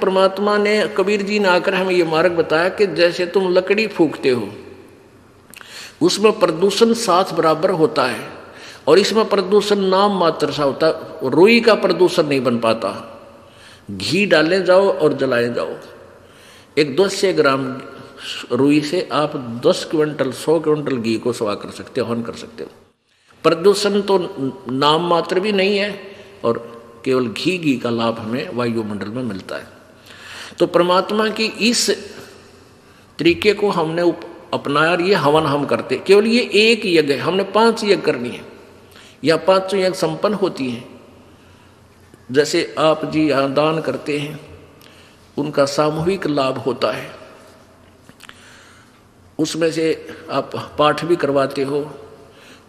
परमात्मा ने, कबीर जी ने आकर हमें ये मार्ग बताया कि जैसे तुम लकड़ी फूंकते हो, उसमें प्रदूषण 7 बराबर होता है, और इसमें प्रदूषण नाम मात्र सा होता है। रुई का प्रदूषण नहीं बन पाता। घी डाले जाओ और जलाए जाओ, एक 200 ग्राम रुई से आप 10 क्विंटल 100 क्विंटल घी को सवा कर सकते हो, हवन कर सकते हो। प्रदूषण तो नाम मात्र भी नहीं है, और केवल घी का लाभ हमें वायुमंडल में मिलता है। तो परमात्मा की इस तरीके को हमने अपनाया, और ये हवन हम करते। केवल ये एक यज्ञ है, हमने 5 यज्ञ करनी है, या 5 यज्ञ संपन्न होती हैं। जैसे आप जी यहाँ दान करते हैं, उनका सामूहिक लाभ होता है। उसमें से आप पाठ भी करवाते हो,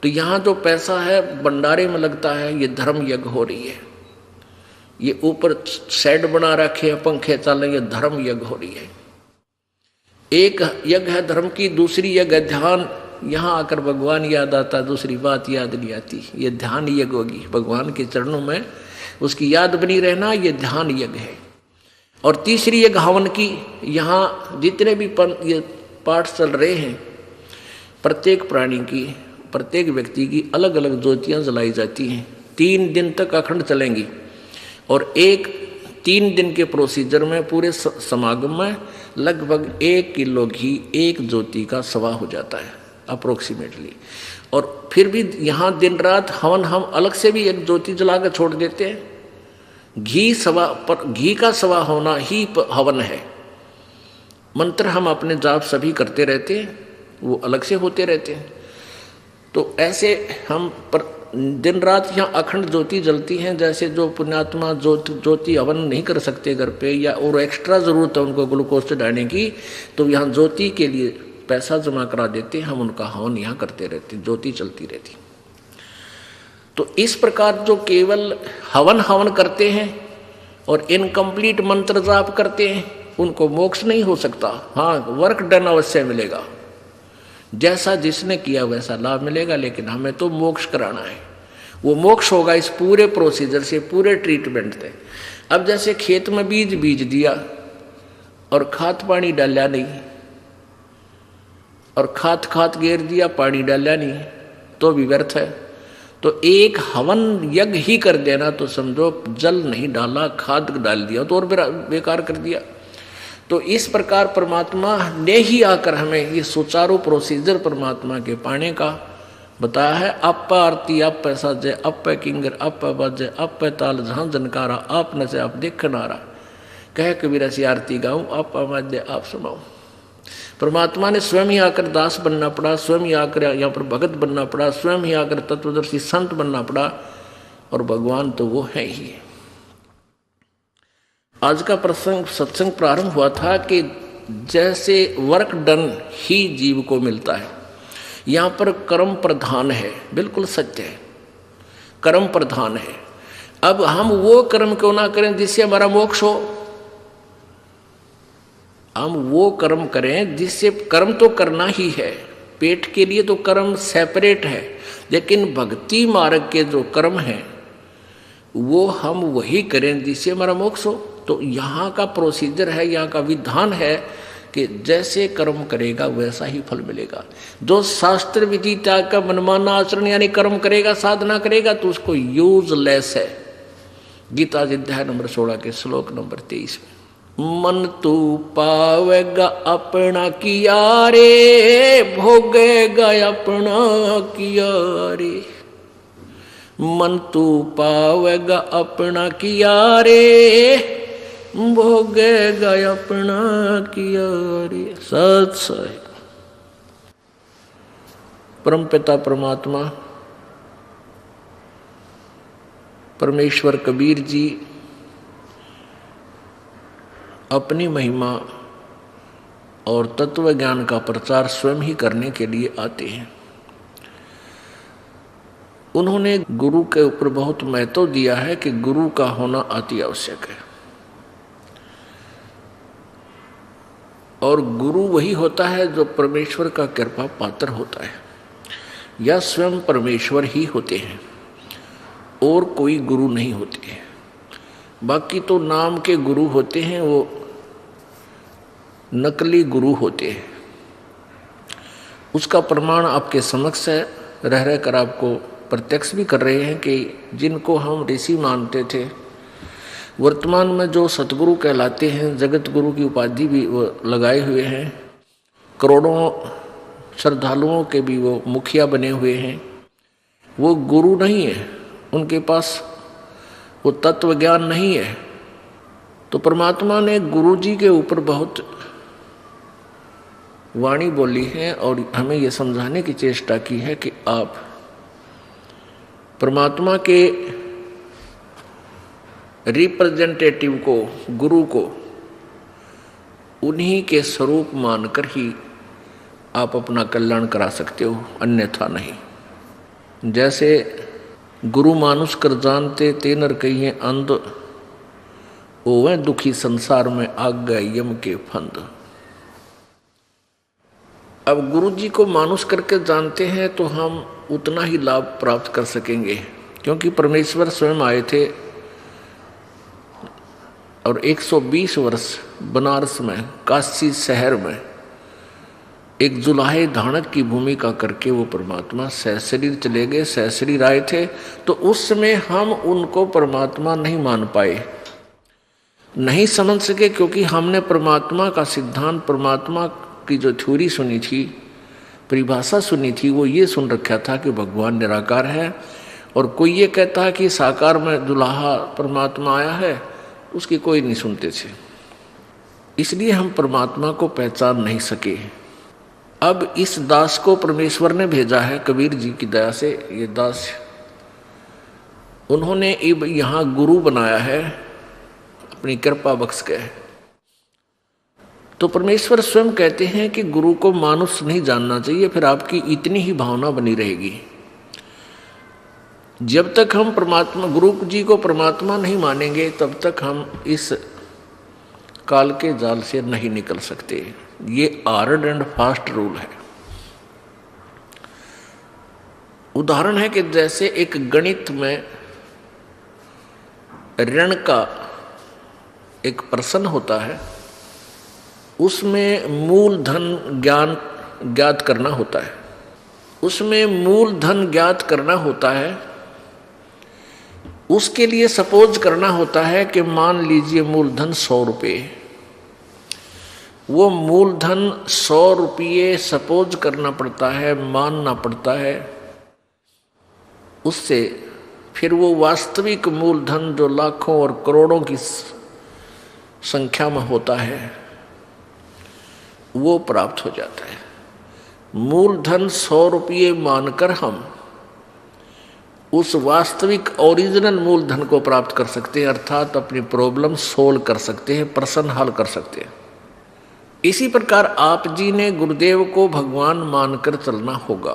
तो यहाँ जो पैसा है भंडारे में लगता है, ये धर्म यज्ञ हो रही है। ये ऊपर शेड बना रखे हैं, पंखे चल रहे, ये धर्म यज्ञ हो रही है। एक यज्ञ है धर्म की, दूसरी यज्ञ है ध्यान। यहाँ आकर भगवान याद आता, दूसरी बात याद नहीं आती। ये ध्यान यज्ञ होगी, भगवान के चरणों में उसकी याद बनी रहना, ये ध्यान यज्ञ है। और तीसरी यज्ञ हवन की। यहाँ जितने भी ये पाठ चल रहे हैं, प्रत्येक प्राणी की, प्रत्येक व्यक्ति की अलग अलग ज्योतियाँ जलाई जाती हैं। 3 दिन तक अखंड चलेंगी, और 3 दिन के प्रोसीजर में पूरे समागम में लगभग 1 किलो घी एक ज्योति का सवा हो जाता है अप्रोक्सीमेटली। और फिर भी यहाँ दिन रात हवन हम अलग से भी एक ज्योति जला कर छोड़ देते हैं। घी का सवा होना ही हवन है। मंत्र हम अपने जाप सभी करते रहते हैं, वो अलग से होते रहते हैं। तो ऐसे हम दिन रात यहाँ अखंड ज्योति जलती हैं। जैसे जो पुण्यात्मा ज्योति हवन नहीं कर सकते घर पे, या और एक्स्ट्रा ज़रूरत है उनको ग्लूकोज चढ़ाने की, तो यहाँ ज्योति के लिए पैसा जमा करा देते हैं, हम उनका हवन यहाँ करते रहते, ज्योति चलती रहती। तो इस प्रकार जो केवल हवन करते हैं और इनकम्प्लीट मंत्र जाप करते हैं, उनको मोक्ष नहीं हो सकता। हाँ, वर्क डन अवश्य मिलेगा, जैसा जिसने किया वैसा लाभ मिलेगा, लेकिन हमें तो मोक्ष कराना है। वो मोक्ष होगा इस पूरे प्रोसीजर से, पूरे ट्रीटमेंट से। अब जैसे खेत में बीज दिया और खाद पानी डाला नहीं, और खाद घेर दिया, पानी डाला नहीं, तो भी व्यर्थ है। तो एक हवन यज्ञ ही कर देना, तो समझो जल नहीं डाला, खाद डाल दिया तो और बेकार कर दिया। तो इस प्रकार परमात्मा ने ही आकर हमें ये सुचारू प्रोसीजर परमात्मा के पाने का बताया है। अप आरती अप साजे, अप किंगर अप बाजे, अप ताल जहाँ जनकारा, आप न से आप देख नारा, कह कबीर ऐसी आरती गाऊं, आप आवाजे आप सुनाऊं। परमात्मा ने स्वयं ही आकर दास बनना पड़ा, स्वयं ही आकर यहाँ पर भगत बनना पड़ा, स्वयं ही आकर तत्वदर्शी संत बनना पड़ा, और भगवान तो वो है ही। आज का प्रसंग सत्संग प्रारंभ हुआ था कि जैसे वर्क डन ही जीव को मिलता है, यहाँ पर कर्म प्रधान है, बिल्कुल सत्य है, कर्म प्रधान है। अब हम वो कर्म क्यों ना करें जिससे हमारा मोक्ष हो। हम वो कर्म करें जिससे, कर्म तो करना ही है, पेट के लिए तो कर्म सेपरेट है, लेकिन भक्ति मार्ग के जो कर्म हैं वो हम वही करें जिससे हमारा मोक्ष हो। तो यहाँ का प्रोसीजर है, यहाँ का विधान है कि जैसे कर्म करेगा वैसा ही फल मिलेगा। जो शास्त्र विधि त्याग का मनमाना आचरण यानी कर्म करेगा, साधना करेगा, तो उसको यूजलेस है। गीता अध्याय नंबर 16 के श्लोक नंबर 23 में, मन तू पावेगा अपना किया रे, भोगेगा अपना किया रे। मन तू पावेगा अपना किया रे, भोगेगा अपना किया रे। सत्संग परमपिता परमात्मा परमेश्वर कबीर जी अपनी महिमा और तत्व ज्ञान का प्रचार स्वयं ही करने के लिए आते हैं। उन्होंने गुरु के ऊपर बहुत महत्व दिया है कि गुरु का होना अति आवश्यक है, और गुरु वही होता है जो परमेश्वर का कृपा पात्र होता है, या स्वयं परमेश्वर ही होते हैं, और कोई गुरु नहीं होते हैं। बाकी तो नाम के गुरु होते हैं, वो नकली गुरु होते हैं। उसका प्रमाण आपके समक्ष है, रह रहकर आपको प्रत्यक्ष भी कर रहे हैं कि जिनको हम ऋषि मानते थे, वर्तमान में जो सतगुरु कहलाते हैं, जगत गुरु की उपाधि भी वो लगाए हुए हैं, करोड़ों श्रद्धालुओं के भी वो मुखिया बने हुए हैं, वो गुरु नहीं है, उनके पास वो तत्व ज्ञान नहीं है। तो परमात्मा ने गुरु जी के ऊपर बहुत वाणी बोली है और हमें ये समझाने की चेष्टा की है कि आप परमात्मा के रिप्रेजेंटेटिव को, गुरु को, उन्हीं के स्वरूप मानकर ही आप अपना कल्याण करा सकते हो, अन्यथा नहीं। जैसे गुरु मानुष कर जानते ते नर कहिए अंध, ओवे दुखी संसार में आग गए यम के फंद। अब गुरु जी को मानुष करके जानते हैं तो हम उतना ही लाभ प्राप्त कर सकेंगे, क्योंकि परमेश्वर स्वयं आए थे और 120 वर्ष बनारस में, काशी शहर में एक जुलाहे धानक की भूमिका करके वो परमात्मा सहशरीर चले गए, सहशरीर आए थे। तो उस समय हम उनको परमात्मा नहीं मान पाए, नहीं समझ सके, क्योंकि हमने परमात्मा का सिद्धांत, परमात्मा की जो थ्योरी सुनी थी, परिभाषा सुनी थी, वो ये सुन रखा था कि भगवान निराकार है, और कोई ये कहता है कि साकार में दुल्हा परमात्मा आया है, उसकी कोई नहीं सुनते थे। इसलिए हम परमात्मा को पहचान नहीं सके। अब इस दास को परमेश्वर ने भेजा है, कबीर जी की दया से ये दास, उन्होंने यहाँ गुरु बनाया है अपनी कृपा बख्श के। तो परमेश्वर स्वयं कहते हैं कि गुरु को मानुष नहीं जानना चाहिए, फिर आपकी इतनी ही भावना बनी रहेगी। जब तक हम परमात्मा, गुरु जी को परमात्मा नहीं मानेंगे, तब तक हम इस काल के जाल से नहीं निकल सकते। ये हार्ड एंड फास्ट रूल है। उदाहरण है कि जैसे एक गणित में ऋण का एक प्रश्न होता है, उसमें मूलधन ज्ञात करना होता है, उसमें मूलधन ज्ञात करना होता है। उसके लिए सपोज करना होता है कि मान लीजिए मूलधन 100 रुपये, वो मूलधन 100 रुपये सपोज करना पड़ता है, मानना पड़ता है। उससे फिर वो वास्तविक मूलधन जो लाखों और करोड़ों की संख्या में होता है, वो प्राप्त हो जाता है। मूलधन 100 रुपये मानकर हम उस वास्तविक ओरिजिनल मूलधन को प्राप्त कर सकते हैं, अर्थात अपनी प्रॉब्लम सोल्व कर सकते हैं, प्रश्न हल कर सकते हैं। इसी प्रकार आप जी ने गुरुदेव को भगवान मानकर चलना होगा,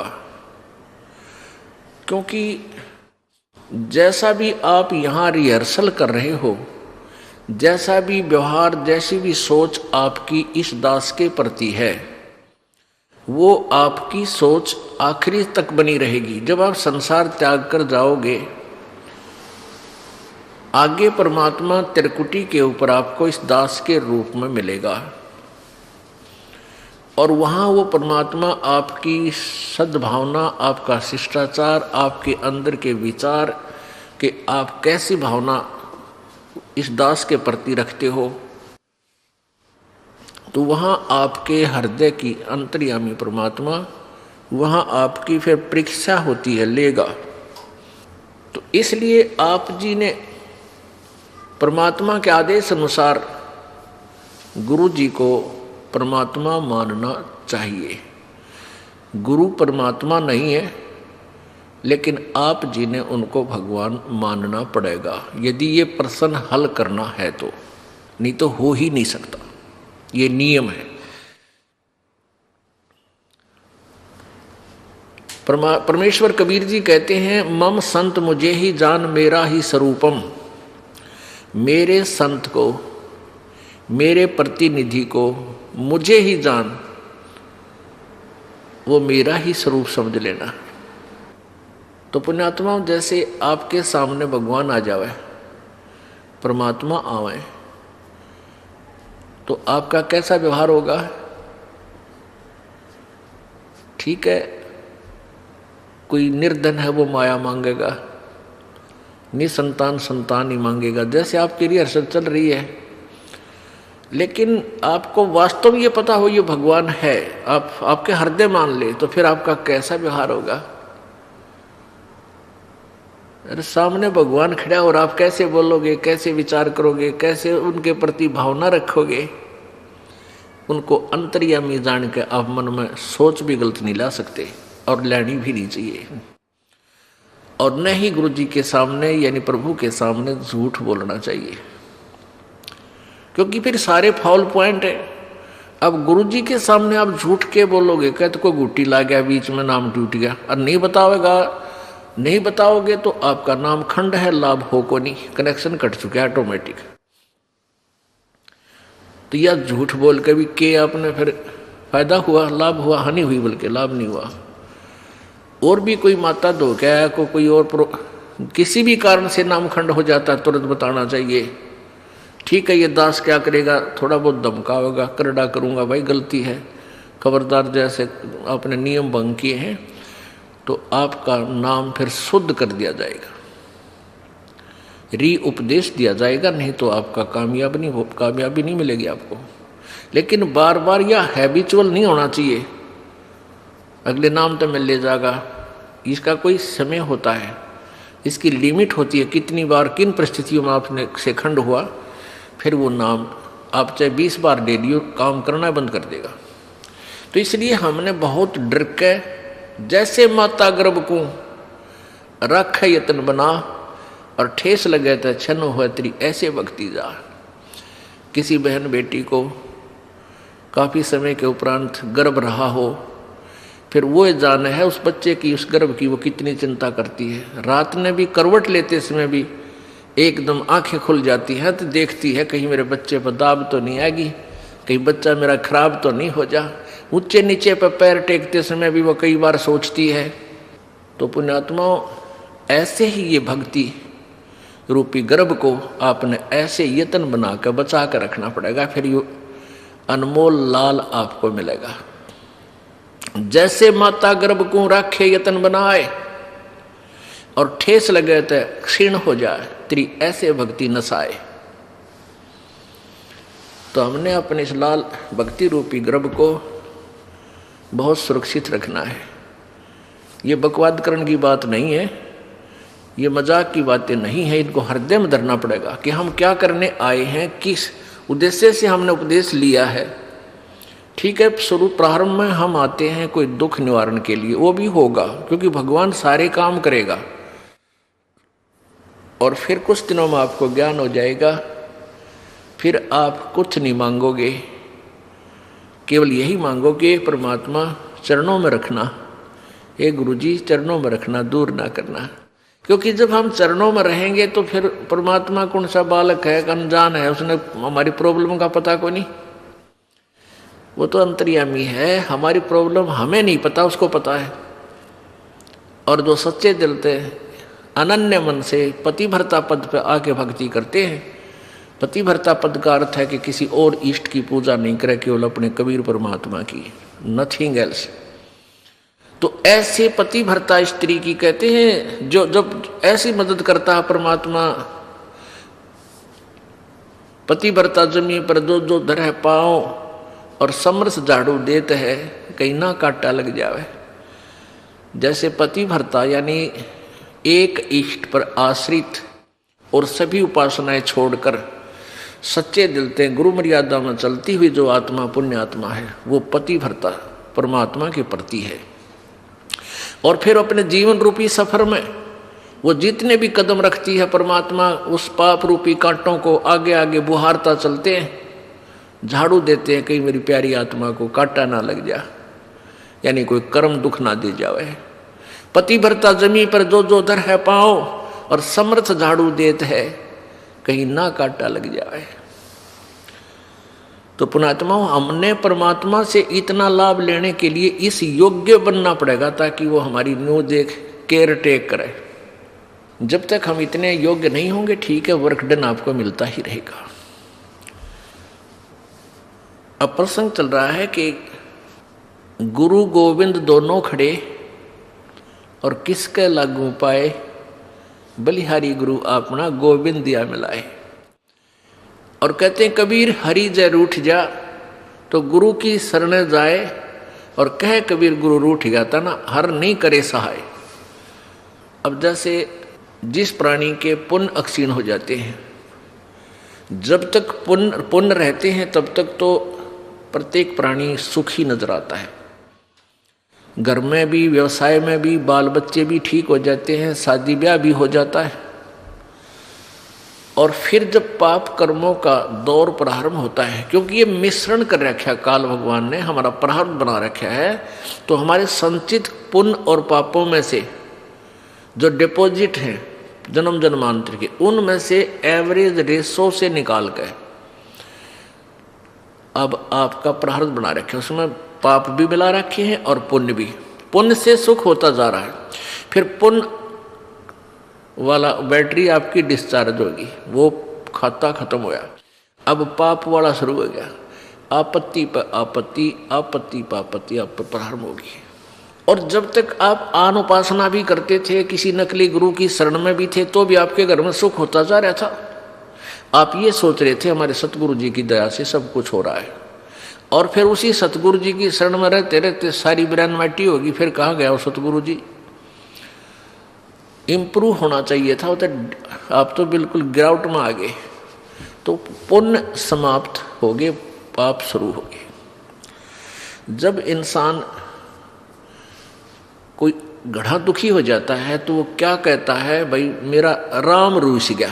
क्योंकि जैसा भी आप यहाँ रिहर्सल कर रहे हो, जैसा भी व्यवहार, जैसी भी सोच आपकी इस दास के प्रति है, वो आपकी सोच आखिरी तक बनी रहेगी। जब आप संसार त्याग कर जाओगे, आगे परमात्मा त्रिकुटी के ऊपर आपको इस दास के रूप में मिलेगा, और वहाँ वो परमात्मा आपकी सद्भावना, आपका शिष्टाचार, आपके अंदर के विचार कि आप कैसी भावना इस दास के प्रति रखते हो, तो वहाँ आपके हृदय की अंतर्यामी परमात्मा वहाँ आपकी फिर परीक्षा होती है, लेगा। तो इसलिए आप जी ने परमात्मा के आदेश अनुसार गुरु जी को परमात्मा मानना चाहिए। गुरु परमात्मा नहीं है, लेकिन आप जी ने उनको भगवान मानना पड़ेगा, यदि ये प्रश्न हल करना है तो, नहीं तो हो ही नहीं सकता। ये नियम है। परमेश्वर कबीर जी कहते हैं, मम संत मुझे ही जान मेरा ही स्वरूपम। मेरे संत को, मेरे प्रतिनिधि को मुझे ही जान, वो मेरा ही स्वरूप समझ लेना। तो पुण्यात्मा, जैसे आपके सामने भगवान आ जावे परमात्मा आवे तो आपका कैसा व्यवहार होगा? ठीक है, कोई निर्धन है वो माया मांगेगा, निसंतान संतान ही मांगेगा, जैसे आपकी रिहर्सल चल रही है। लेकिन आपको वास्तव ये पता हो ये भगवान है, आप आपके हृदय मान ले, तो फिर आपका कैसा व्यवहार होगा? अरे सामने भगवान खड़ा और आप कैसे बोलोगे, कैसे विचार करोगे, कैसे उनके प्रति भावना रखोगे? उनको अंतर्यामी जान के आप मन में सोच भी गलत नहीं ला सकते और लेनी भी नहीं चाहिए। और न ही गुरु जी के सामने यानी प्रभु के सामने झूठ बोलना चाहिए, क्योंकि फिर सारे फाउल पॉइंट है। अब गुरु जी के सामने आप झूठ के बोलोगे, कहते कोई गुट्टी ला गया बीच में, नाम टूट गया, और नहीं बताओगे तो आपका नाम खंड है, लाभ हो को नहीं, कनेक्शन कट चुका है ऑटोमेटिक। तो यह झूठ बोल के भी के आपने फिर फायदा हुआ, लाभ हुआ, हानि हुई, बल्कि लाभ नहीं हुआ। और भी कोई माता धोखा को कोई और किसी भी कारण से नामखंड हो जाता है, तुरंत बताना चाहिए। ठीक है, ये दास क्या करेगा, थोड़ा बहुत धमकावेगा, करड़ा करूंगा, भाई गलती है, खबरदार, जैसे आपने नियम भंग किए हैं, तो आपका नाम फिर शुद्ध कर दिया जाएगा, री उपदेश दिया जाएगा, नहीं तो आपका कामयाबी नहीं मिलेगी आपको। लेकिन बार बार यह हैबिचुअल नहीं होना चाहिए, अगले नाम तो मिल ले जाएगा, इसका कोई समय होता है, इसकी लिमिट होती है, कितनी बार किन परिस्थितियों में आपने से खंड हुआ, फिर वो नाम आप चाहे 20 बार ले लियो, काम करना बंद कर देगा। तो इसलिए हमने बहुत डर के, जैसे माता गर्भ को रख यत्न बना और ठेस लगे तो छन हो तेरी ऐसे भक्ति जा। किसी बहन बेटी को काफ़ी समय के उपरांत गर्भ रहा हो, फिर वो जाने है उस बच्चे की, उस गर्भ की वो कितनी चिंता करती है। रात में भी करवट लेते समय भी एकदम आंखें खुल जाती हैं, तो देखती है कहीं मेरे बच्चे पर दाब तो नहीं आएगी, कहीं बच्चा मेरा खराब तो नहीं हो जा। ऊंचे नीचे पर पैर टेकते समय भी वो कई बार सोचती है। तो पुण्यात्माओं, ऐसे ही ये भक्ति रूपी गर्भ को आपने ऐसे यत्न बनाकर बचा कर रखना पड़ेगा, फिर ये अनमोल लाल आपको मिलेगा। जैसे माता गर्भ को रखे यत्न बनाए और ठेस लगे तो क्षीण हो जाए, तेरी ऐसे भक्ति नसाए। तो हमने अपने इस लाल भक्ति रूपी गर्भ को बहुत सुरक्षित रखना है। ये बकवाद करने की बात नहीं है, ये मजाक की बातें नहीं है, इनको हृदय में धरना पड़ेगा कि हम क्या करने आए हैं, किस उद्देश्य से हमने उपदेश लिया है। ठीक है, शुरू प्रारंभ में हम आते हैं कोई दुख निवारण के लिए, वो भी होगा क्योंकि भगवान सारे काम करेगा, और फिर कुछ दिनों में आपको ज्ञान हो जाएगा, फिर आप कुछ नहीं मांगोगे, केवल यही मांगोगे परमात्मा चरणों में रखना, हे गुरुजी चरणों में रखना, दूर ना करना। क्योंकि जब हम चरणों में रहेंगे तो फिर परमात्मा कौन सा बालक है, अनजान है, उसने हमारी प्रॉब्लम का पता को नहीं, वो तो अंतर्यामी है, हमारी प्रॉब्लम हमें नहीं पता, उसको पता है। और जो सच्चे दिल से अनन्य मन से पतिभर्ता पद पर आके भक्ति करते हैं, पतिभर्ता पद का अर्थ है कि किसी और इष्ट की पूजा नहीं करे, केवल अपने कबीर परमात्मा की, नथिंग एल्स। तो ऐसे पतिभर्ता स्त्री की कहते हैं, जो जब ऐसी मदद करता है परमात्मा, पतिभर्ता जमीन पर दो धरे पाँव और समरस झाड़ू देते है, कहीं ना काटा लग जावे। जैसे पतिभर्ता यानी एक इष्ट पर आश्रित और सभी उपासनाएं छोड़कर सच्चे दिल से गुरु मर्यादा में चलती हुई जो आत्मा पुण्य आत्मा है, वो पतिभर्ता परमात्मा के प्रति है। और फिर अपने जीवन रूपी सफर में वो जितने भी कदम रखती है परमात्मा, उस पाप रूपी कांटों को आगे आगे बुहारता चलते हैं, झाड़ू देते हैं, कहीं मेरी प्यारी आत्मा को कांटा ना लग जा, यानी कोई कर्म दुख ना दे जावे। पतिभर्ता जमी पर जो धर है पाँव और समर्थ झाड़ू देते है, कहीं ना कांटा लग जाए। तो पुण्यात्माओं, हमने परमात्मा से इतना लाभ लेने के लिए इस योग्य बनना पड़ेगा ताकि वो हमारी न्यू देख केयर टेक करे। जब तक हम इतने योग्य नहीं होंगे, ठीक है, वर्क डन आपको मिलता ही रहेगा। अब प्रसंग चल रहा है कि गुरु गोविंद दोनों खड़े और किसके लागू पाए, बलिहारी गुरु अपना गोविंद दिया मिलाए। और कहते हैं कबीर हरि जय रूठ जा, तो गुरु की शरण जाए और कहे कबीर गुरु रूठ गया था ना, हर नहीं करे सहाय। अब जैसे जिस प्राणी के पुण्य अक्षीण हो जाते हैं, जब तक पुण्य रहते हैं तब तक तो प्रत्येक प्राणी सुखी नजर आता है। घर में भी, व्यवसाय में भी, बाल बच्चे भी ठीक हो जाते हैं, शादी ब्याह भी हो जाता है। और फिर जब पाप कर्मों का दौर प्रारंभ होता है, क्योंकि ये मिश्रण कर रखा है काल भगवान ने, हमारा प्रारंभ बना रखा है, तो हमारे संचित पुण्य और पापों में से जो डिपॉजिट हैं जन्म जन्मांतर के, उनमें से एवरेज रेशो से निकाल के अब आपका प्रारब्ध बना रखे, उसमें पाप भी मिला रखे हैं और पुण्य भी। पुण्य से सुख होता जा रहा है, फिर पुण्य वाला बैटरी आपकी डिस्चार्ज होगी, वो खाता खत्म हो गया। अब पाप वाला शुरू हो गया, आपत्ति पर आपत्ति, आपत्ति पर आपत्ति आप पर प्रारंभ होगी। और जब तक आप आन उपासना भी करते थे, किसी नकली गुरु की शरण में भी थे, तो भी आपके घर में सुख होता जा रहा था। आप ये सोच रहे थे हमारे सतगुरु जी की दया से सब कुछ हो रहा है, और फिर उसी सतगुरु जी की शरण में रहते रहते सारी ब्रेन माटी होगी। फिर कहाँ गया वो सतगुरु जी? इम्प्रूव होना चाहिए था, तो आप तो बिल्कुल गिरावट में आ गए। तो पुण्य समाप्त हो गए, पाप शुरू हो गए। जब इंसान कोई गधा दुखी हो जाता है तो वो क्या कहता है, भाई मेरा राम रूस गया,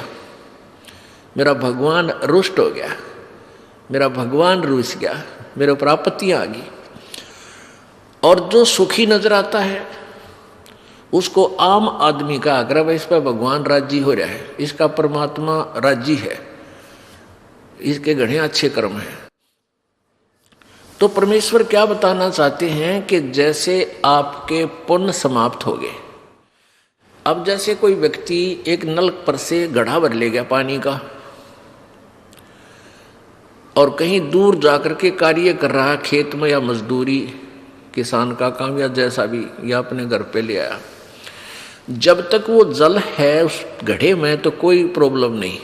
मेरा भगवान रुष्ट हो गया, मेरा भगवान रूस गया, मेरे ऊपर आपत्तियां आ गई। और जो सुखी नजर आता है उसको आम आदमी का आग्रह, इस पर भगवान राजी हो रहा है, इसका परमात्मा राजी है, इसके घणे अच्छे कर्म हैं। तो परमेश्वर क्या बताना चाहते हैं कि जैसे आपके पुण्य समाप्त हो गए, अब जैसे कोई व्यक्ति एक नल पर से घड़ा भर ले गया पानी का और कहीं दूर जाकर के कार्य कर रहा है, खेत में या मजदूरी, किसान का काम या जैसा भी, या अपने घर पे ले आया, जब तक वो जल है उस घड़े में तो कोई प्रॉब्लम नहीं।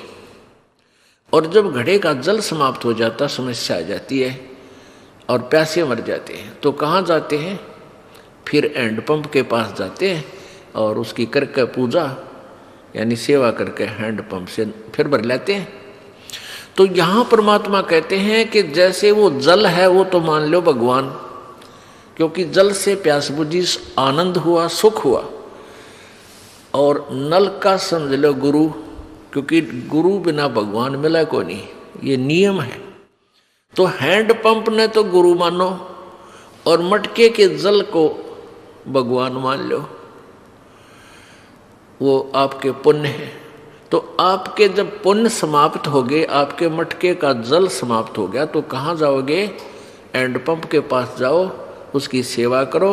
और जब घड़े का जल समाप्त हो जाता, समस्या आ जाती है और प्यासे मर जाते हैं, तो कहाँ जाते हैं? फिर हैंडपंप के पास जाते हैं और उसकी करके पूजा यानी सेवा करके हैंडपंप से फिर भर लेते हैं। तो यहाँ परमात्मा कहते हैं कि जैसे वो जल है वो तो मान लो भगवान, क्योंकि जल से प्यास बुझी, आनंद हुआ, सुख हुआ। और नल का समझ लो गुरु, क्योंकि गुरु बिना भगवान मिला को नहीं, ये नियम है। तो हैंडपंप ने तो गुरु मानो और मटके के जल को भगवान मान लो, वो आपके पुण्य है। तो आपके जब पुण्य समाप्त हो गए, आपके मटके का जल समाप्त हो गया, तो कहाँ जाओगे? हैंडपंप के पास जाओ, उसकी सेवा करो,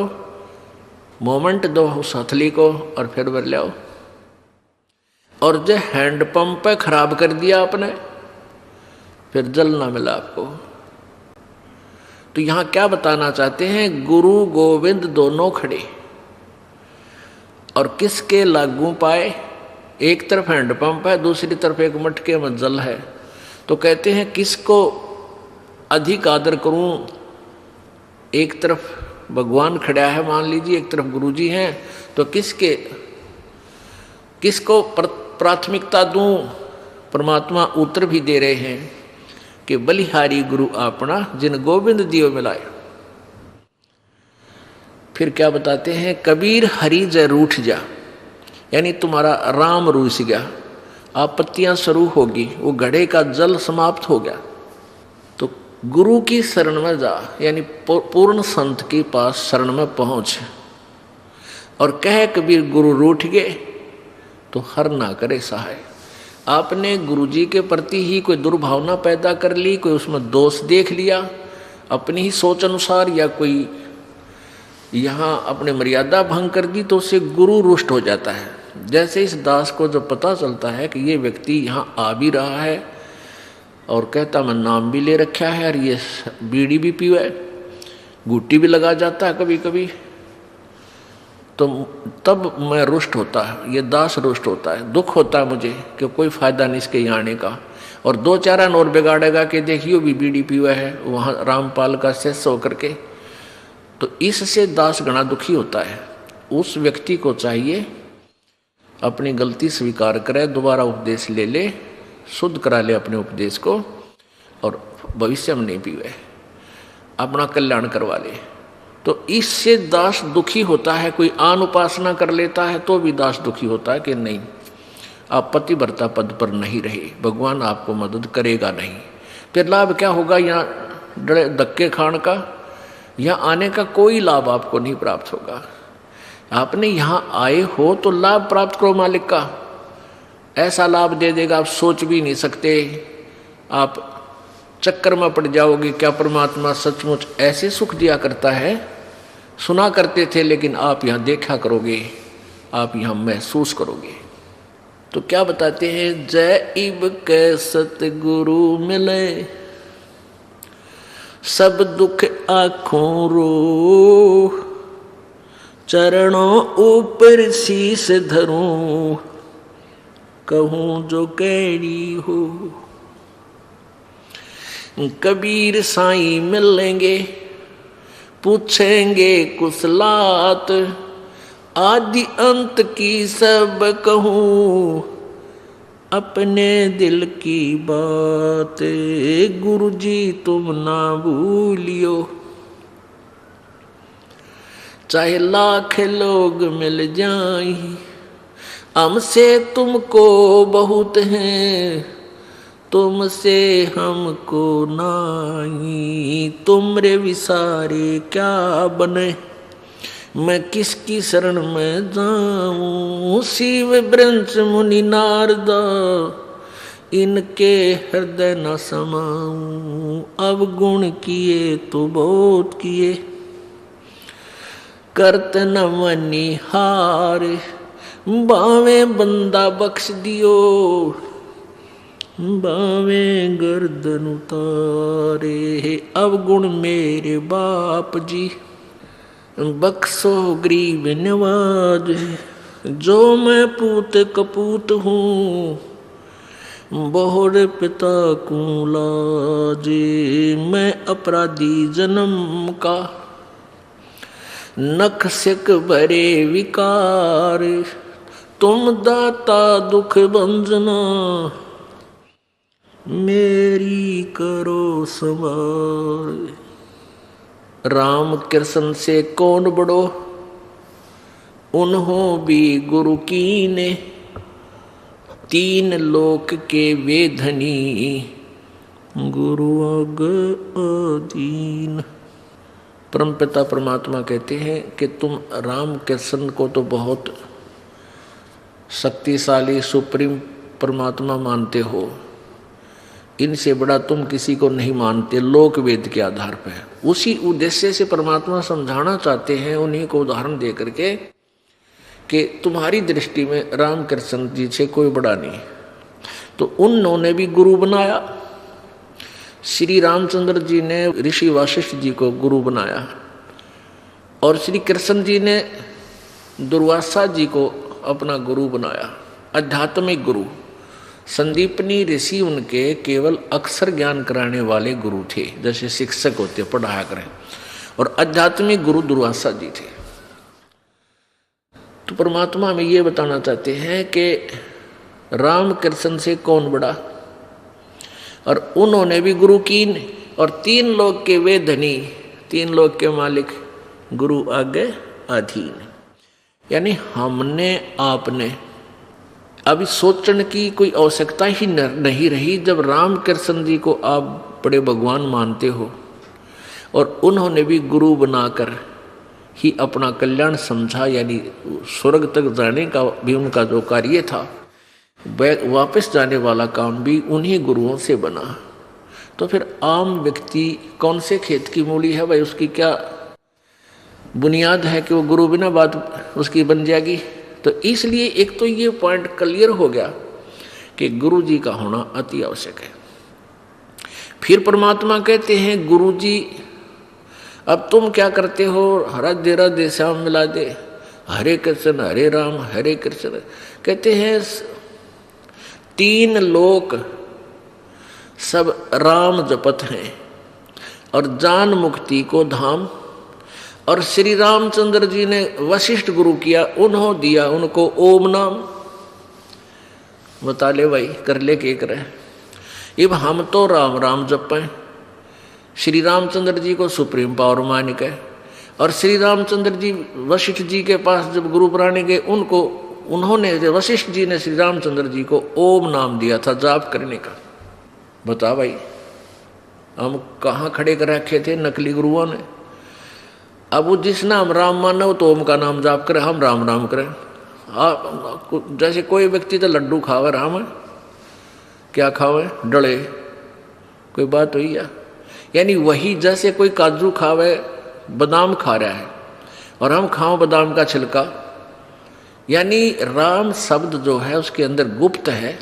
मोमेंट दो उस हथली को और फिर भर लाओ। और जो हैंडपंप पे खराब कर दिया आपने, फिर जल ना मिला आपको। तो यहां क्या बताना चाहते हैं? गुरु गोविंद दोनों खड़े और किसके लागू पाए? एक तरफ हैंडपंप है, दूसरी तरफ एक मटके में जल है। तो कहते हैं किसको अधिक आदर करूं? एक तरफ भगवान खड़ा है मान लीजिए, एक तरफ गुरु जी हैं, तो किसको प्राथमिकता दूं? परमात्मा उत्तर भी दे रहे हैं कि बलिहारी गुरु अपना जिन गोविंद दियो मिलाए। फिर क्या बताते हैं? कबीर हरि जय रूठ जा, यानी तुम्हारा राम रूस गया, आपत्तियां शुरू होगी, वो घड़े का जल समाप्त हो गया। तो गुरु की शरण में जा, यानी पूर्ण संत के पास शरण में पहुंच और कह कबीर गुरु रूठ गए तो हर ना करे सहाय। आपने गुरु जी के प्रति ही कोई दुर्भावना पैदा कर ली, कोई उसमें दोष देख लिया अपनी ही सोच अनुसार, या कोई यहाँ अपने मर्यादा भंग कर दी, तो उससे गुरु रुष्ट हो जाता है। जैसे इस दास को जब पता चलता है कि ये व्यक्ति यहाँ आ भी रहा है और कहता मैं नाम भी ले रखा है और ये बीड़ी भी पीवा है, गुट्टी भी लगा जाता है कभी कभी, तो तब मैं रुष्ट होता है, ये दास रुष्ट होता है, दुख होता है मुझे कि कोई फायदा नहीं इसके यहाँ आने का, और 2-4 आन और बिगाड़ेगा कि देखियो भी बीड़ी पीवा है वहाँ रामपाल का शिष्य होकर के। तो इससे दास गणा दुखी होता है। उस व्यक्ति को चाहिए अपनी गलती स्वीकार करे, दोबारा उपदेश ले ले, शुद्ध करा ले अपने उपदेश को और भविष्य में नहीं पीवे, अपना कल्याण करवा ले। तो इससे दास दुखी होता है। कोई आन उपासना कर लेता है तो भी दास दुखी होता है कि नहीं, आप पतिव्रता पद पर नहीं रहे, भगवान आपको मदद करेगा नहीं। फिर लाभ क्या होगा यहाँ धक्के खान का, यहाँ आने का कोई लाभ आपको नहीं प्राप्त होगा। आपने यहाँ आए हो तो लाभ प्राप्त करो मालिक का, ऐसा लाभ दे देगा आप सोच भी नहीं सकते। आप चक्कर में पड़ जाओगे, क्या परमात्मा सचमुच ऐसे सुख दिया करता है? सुना करते थे, लेकिन आप यहाँ देखा करोगे, आप यहाँ महसूस करोगे। तो क्या बताते हैं, जय इब के सतगुरु मिले, सब दुख आँखों रो, चरणों ऊपर शीस धरूं, कहूँ जो कैडी हो। कबीर साईं मिलेंगे, पूछेंगे कुशलात, आदि अंत की सब कहूँ, अपने दिल की बात, गुरु जी तुम ना भूलियो। चाहे लाख लोग मिल जाएं, हमसे तुमको बहुत हैं, तुमसे हमको नहीं, तुमरे विसारे क्या बने, मैं किसकी शरण में जाऊं। शिव ब्रंश मुनि नारद, इनके हृदय न समाऊं, अब गुण किए तो बहुत किए, करत न मनी हार, बावे बंदा बख्श दियो, बावे गर्दन उतारे। अब गुण मेरे बाप जी, बख्शो गरीब नवाज, जो मैं पूत कपूत हूँ, बहुर पिता को लाजे, मैं अपराधी जन्म का, नख सिक भरे विकार, तुम दाता दुख भंजना, मेरी करो संभाल। राम कृष्ण से कौन बड़ो, उन्हों भी गुरु कीने, 3 लोक के वे धनी, गुरु अग अधीन। परमपिता परमात्मा कहते हैं कि तुम राम कृष्ण को तो बहुत शक्तिशाली सुप्रीम परमात्मा मानते हो, इनसे बड़ा तुम किसी को नहीं मानते, लोक वेद के आधार पर। उसी उद्देश्य से परमात्मा समझाना चाहते हैं उन्हीं को उदाहरण दे करके कि तुम्हारी दृष्टि में राम कृष्ण जी से कोई बड़ा नहीं। तो उन्होंने भी गुरु बनाया। श्री रामचंद्र जी ने ऋषि वशिष्ठ जी को गुरु बनाया और श्री कृष्ण जी ने दुर्वासा जी को अपना गुरु बनाया, आध्यात्मिक गुरु। संदीपनी ऋषि उनके केवल अक्षर ज्ञान कराने वाले गुरु थे, जैसे शिक्षक होते पढ़ाया करें, और आध्यात्मिक गुरु दुर्वासा जी थे। तो परमात्मा हमें ये बताना चाहते हैं कि राम कृष्ण से कौन बड़ा, और उन्होंने भी गुरु कीन, और 3 लोक के वे धनी, 3 लोक के मालिक, गुरु आगे अधीन। यानी हमने आपने अभी सोचने की कोई आवश्यकता ही नहीं रही। जब राम कृष्ण जी को आप बड़े भगवान मानते हो और उन्होंने भी गुरु बनाकर ही अपना कल्याण समझा, यानी स्वर्ग तक जाने का भी उनका जो कार्य था, वापस जाने वाला काम भी उन्हीं गुरुओं से बना। तो फिर आम व्यक्ति कौन से खेत की मूली है भाई, उसकी क्या बुनियाद है कि वो गुरु बिना बात उसकी बन जाएगी? तो इसलिए एक तो ये पॉइंट क्लियर हो गया कि गुरु जी का होना अति आवश्यक है। फिर परमात्मा कहते हैं गुरु जी अब तुम क्या करते हो, राधे राधे श्याम मिला दे, हरे कृष्ण हरे राम हरे कृष्ण। कहते हैं 3 लोक सब राम जपत हैं और जान मुक्ति को धाम। और श्री रामचंद्र जी ने वशिष्ठ गुरु किया, उन्होंने दिया उनको ओम नाम। बता ले भाई, कर ले के करे। अब हम तो राम राम जपें, श्री रामचंद्र जी को सुप्रीम पावर मान के, और श्री रामचंद्र जी वशिष्ठ जी के पास जब गुरु बनाने गए, उन्होंने वशिष्ठ जी ने श्री रामचंद्र जी को ओम नाम दिया था जाप करने का। बता भाई, हम कहाँ खड़े कर रखे थे नकली गुरुओं ने। अब वो जिस नाम राम माना वो तो ओम का नाम जाप करे, हम राम राम करें। जैसे कोई व्यक्ति तो लड्डू खावे राम है, क्या खावे डले, कोई बात हुई या? यानी वही जैसे कोई काजू खावे बादाम खा रहा है और हम खाओ बादाम का छिलका। यानी राम शब्द जो है उसके अंदर गुप्त है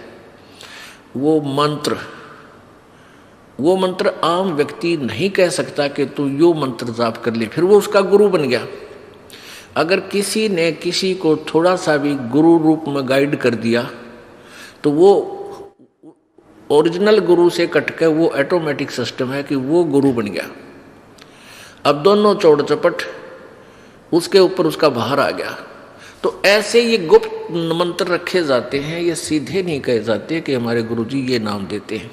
वो मंत्र आम व्यक्ति नहीं कह सकता कि तू यो मंत्र जाप कर ले, फिर वो उसका गुरु बन गया। अगर किसी ने किसी को थोड़ा सा भी गुरु रूप में गाइड कर दिया तो वो ओरिजिनल गुरु से कटकर वो ऑटोमेटिक सिस्टम है कि वो गुरु बन गया। अब दोनों चौड़ चपट उसके ऊपर उसका बाहर आ गया। तो ऐसे ये गुप्त मंत्र रखे जाते हैं, ये सीधे नहीं कहे जाते कि हमारे गुरुजी ये नाम देते हैं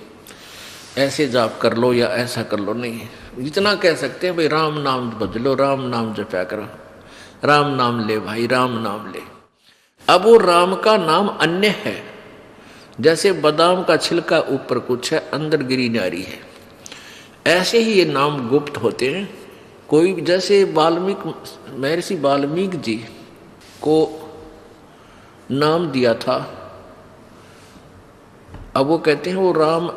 ऐसे जाप कर लो या ऐसा कर लो, नहीं। इतना कह सकते हैं भाई राम नाम भज लो, राम नाम जपया करो, राम नाम ले भाई, राम नाम ले। अब वो राम का नाम अन्य है, जैसे बादाम का छिलका ऊपर कुछ है अंदर गिरी नारी है, ऐसे ही ये नाम गुप्त होते हैं। कोई जैसे महर्षि वाल्मीकि जी को नाम दिया था, अब वो कहते हैं वो राम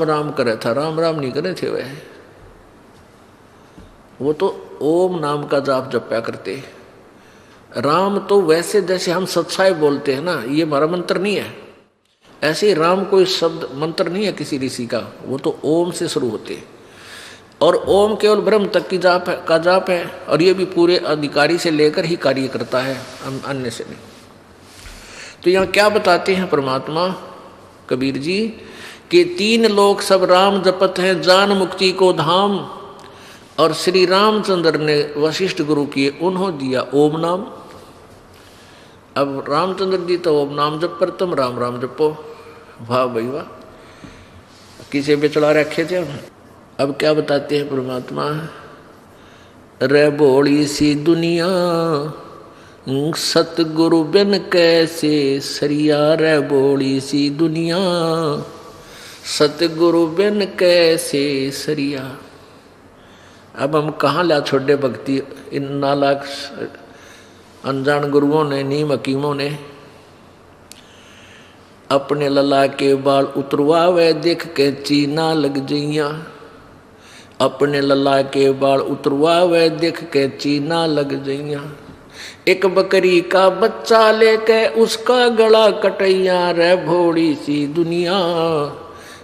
राम करे था, राम राम नहीं करे थे वह, वो तो ओम नाम का जाप जपया करते। राम तो वैसे जैसे हम सत्साई बोलते हैं ना, ये हमारा मंत्र नहीं है। ऐसे ही राम कोई शब्द मंत्र नहीं है किसी ऋषि का, वो तो ओम से शुरू होते हैं। और ओम केवल ब्रह्म तक की जाप है, और ये भी पूरे अधिकारी से लेकर ही कार्य करता है, अन्य से नहीं। तो यहाँ क्या बताते हैं परमात्मा कबीर जी कि 3 लोग सब राम जपत हैं, जान मुक्ति को धाम। और श्री रामचंद्र ने वशिष्ठ गुरु किए, उन्होंने दिया ओम नाम। अब रामचंद्र जी तो ओम नाम जप पर, तुम राम राम जपो। वाह भाई वाह, किसे बेचड़ा रखे थे हम। अब क्या बताते हैं परमात्मा, रे बोली सी दुनिया सतगुरु बिन कैसे सरिया, रे बोली सी दुनिया सतगुरु बिन कैसे सरिया। अब हम कहाँ ला छोड़े भक्ति, इन नालायक अनजान गुरुओं ने, नीम हकीमों ने। अपने लला के बाल उतरवावे देख के चीना लग जइया, अपने लला के बाल उतरवावे देख के चीना लग जइया। एक बकरी का बच्चा लेके उसका गला कटैया, रे भोड़ी सी दुनिया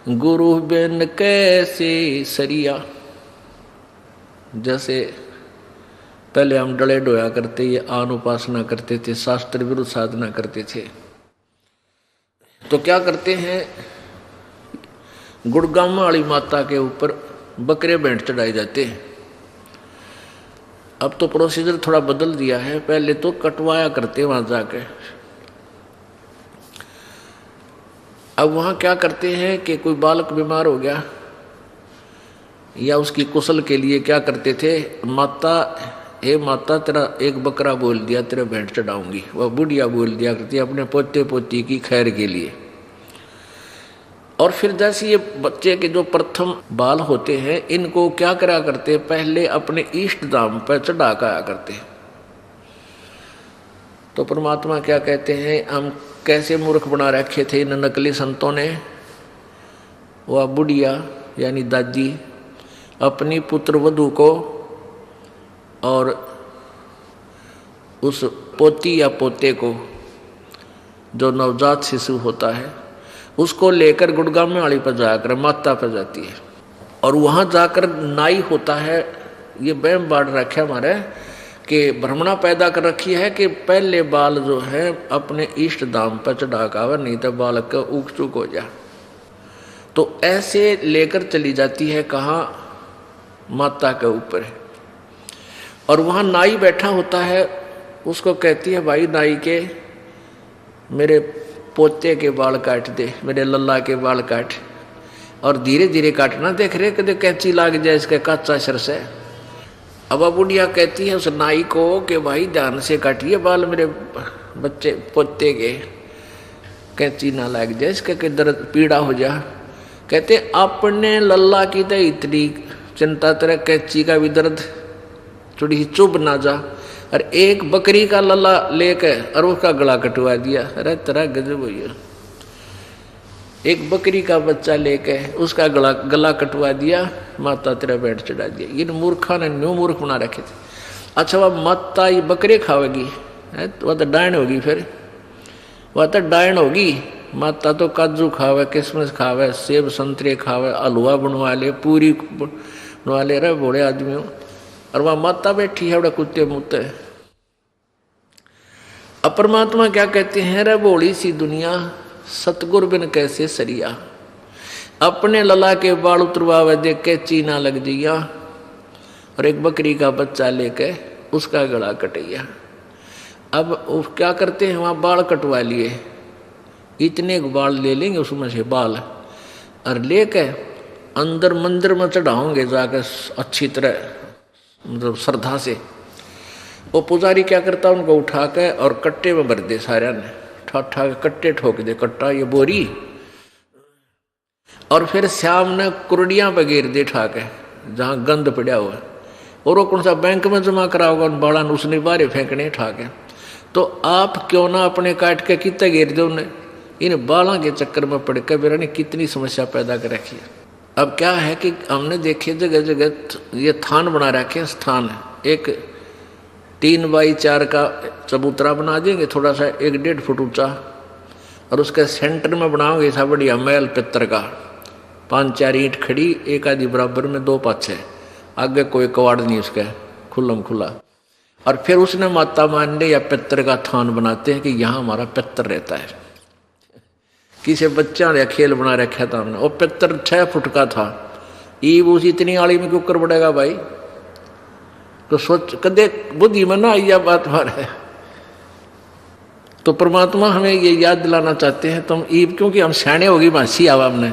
गुरु बिन कैसे सरिया। जैसे पहले हम डले डोया करते, ये आन उपासना करते थे, शास्त्र विरुद्ध साधना करते थे, तो क्या करते हैं, गुड़गामा वाली माता के ऊपर बकरे भेंट चढ़ाए जाते हैं। अब तो प्रोसीजर थोड़ा बदल दिया है, पहले तो कटवाया करते वहां जाके। अब वहां क्या करते हैं कि कोई बालक बीमार हो गया या उसकी कुशल के लिए क्या करते थे, माता हे माता तेरा एक बकरा बोल दिया, तेरे भेंट चढ़ाऊंगी। वह बुढ़िया बोल दिया करती अपने पोते पोती की खैर के लिए। और फिर जैसे ये बच्चे के जो प्रथम बाल होते हैं, इनको क्या करा करते, पहले अपने इष्ट धाम पर चढ़ा कर करते। तो परमात्मा क्या कहते हैं, हम कैसे मूर्ख बना रखे थे इन नकली संतों ने। वह बुढ़िया यानी दादी अपनी पुत्र वधू को और उस पोती या पोते को, जो नवजात शिशु होता है, उसको लेकर गुड़गाम वाली पर जाकर माता पर जाती है और वहाँ जाकर नाई होता है। ये वहम बाढ़ रखे हमारे कि भ्रमणा पैदा कर रखी है कि पहले बाल जो है अपने इष्ट दाम पर चढ़ाकावे, नहीं तो बालक का ऊक चूक हो जा। तो ऐसे लेकर चली जाती है, कहाँ, माता के ऊपर है। और वहाँ नाई बैठा होता है, उसको कहती है भाई नाई के मेरे पोते के बाल काट दे, मेरे लल्ला के बाल काट। और धीरे धीरे काटना, देख रहे कदे कैंची लाग जाए इसके कच्चा सर से। अब बुढ़िया कहती है उस नाई को कि भाई ध्यान से काटिए बाल मेरे बच्चे पोते के, कैंची ना लग जाए इसके कि दर्द पीड़ा हो जा। कहते अपने लल्ला की तो इतनी चिंता तेरा कैंची का भी दर्द थोड़ी चुभ ना जा, और एक बकरी का लल्ला लेके और उसका गला कटवा दिया। अरे तेरा गजब भैया, एक बकरी का बच्चा लेके उसका गला कटवा दिया, माता तेरा बैठ चढ़ा दिया। इन मूर्खा ने न्यू मूर्ख बना रखे थे। अच्छा वह माता ये बकरे खावेगी, वह तो डायन होगी, फिर वह तो डायन होगी। माता तो काजू खावे, किशमिश खावे, सेब संतरे खावे, हलवा बनवा ले, पूरी बनवा ले रहे बूढ़े आदमी हो, और वह माता बैठी है बड़ा कुत्ते मुत्ते। अब परमात्मा क्या कहते हैं, रे बोली सी दुनिया सतगुर बिन कैसे सरिया, अपने लला के बाल उतरवावे देख के चीना लग जिया, और एक बकरी का बच्चा लेके उसका गला कटिया। अब वो क्या करते हैं, वहाँ बाल कटवा लिए, इतने बाल ले लेंगे उसमें से बाल, और लेके अंदर मंदिर में चढ़ाओगे जाकर अच्छी तरह, मतलब श्रद्धा से। वो पुजारी क्या करता, उनको उठा के और कट्टे में भर दे, सारे ने ठा के कट्टे ठोक दे, कट्टा ये बोरी, और फिर शाम ने कुरडियां पे घेर दे ठा के जहाँ गंद पड़ा हुआ, और वो कौन सा बैंक में जमा करा होगा उन बाड़ा, उसने बाहर फेंकने ठा के। तो आप क्यों ना अपने काट के कितने घेर दो उन्हें, इन बालों के चक्कर में पड़ के मेरा ने कितनी समस्या पैदा कर रखी है। अब क्या है कि हमने देखे जगह जगह ये थान बना रखे, स्थान है एक 3x4 का चबूतरा बना देंगे, थोड़ा सा 1-1.5 फुट ऊंचा, और उसके सेंटर में बनाओगे ऐसा बढ़िया महल पित्तर का, 5-4 ईंट खड़ी, एक आधी बराबर में 2 पाछे, आगे कोई कवाड़ नहीं उसका, खुल्लम खुला। और फिर उसने माता मान ले या पित्तर का थान बनाते हैं कि यहाँ हमारा पित्तर रहता है। किसी बच्चा ने खेल बना रखा था हमने, वो पित्तर 6 फुट का था, ईब उसी इतनी आड़ी में क्यों कर पड़ेगा भाई। तो सोच कदे बुद्धि में ना आई बात मारे। तो परमात्मा हमें ये याद दिलाना चाहते हैं, तुम ईब क्योंकि हम सैने होगी मासी आवा हमने,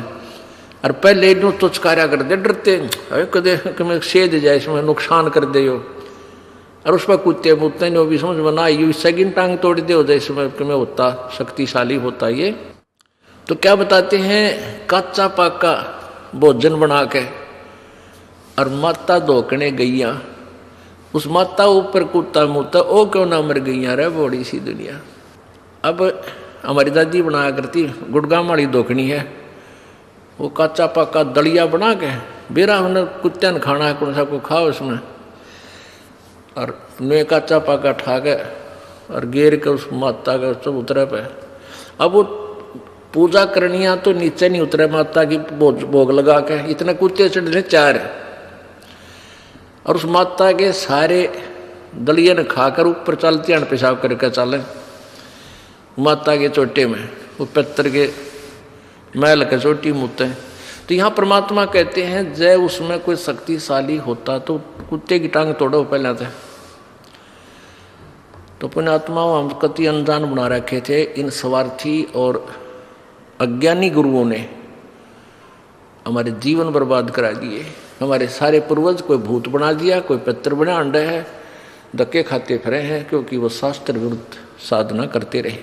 और पहले इनो तुचकारा कर दे, डरते कदे कि सेध जाए इसमें नुकसान कर दे हो, और उस पर कुत्ते मुत्ते ने भी समझ में ना आई, सेगिन टांग तोड़ दे हो जाए इसमें कि मैं होता शक्तिशाली होता ये। तो क्या बताते हैं, कच्चा पाका भोजन बना के और माता धोकने गईया, उस माता ऊपर कुत्ता मुत्ता, ओ क्यों ना मर गईया रे बड़ी सी दुनिया। अब हमारी दादी बनाया करती, गुड़गाम वाली धोकनी है, वो कच्चा पाका दलिया बना के बेरा उन्हें कुत्ते ने खाना है, कौन सा को खाओ उसमें, और नुए कच्चा पाका ठा के और घेर के उस माता के चबूतरे पे। अब वो पूजा करनिया तो नीचे नहीं उतरे, माता की भोग लगा के इतने कुत्ते चढ़ने 4, और उस माता के सारे दलिए ने खाकर ऊपर चलते हैं, पेशाब करके चले माता के चोटे में, वो पत्थर के महल के चोटी मुते। तो यहाँ परमात्मा कहते हैं जय उसमें कोई शक्तिशाली होता तो कुत्ते की टांग तोड़ो पहले थे। तो पुण्यात्माओं हम कति अनजान बना रखे थे, इन स्वार्थी और अज्ञानी गुरुओं ने हमारे जीवन बर्बाद करा दिए। हमारे सारे पूर्वज कोई भूत बना दिया, कोई पितर बना अंडे है, धक्के खाते फिरे हैं क्योंकि वो शास्त्र विरुद्ध साधना करते रहे।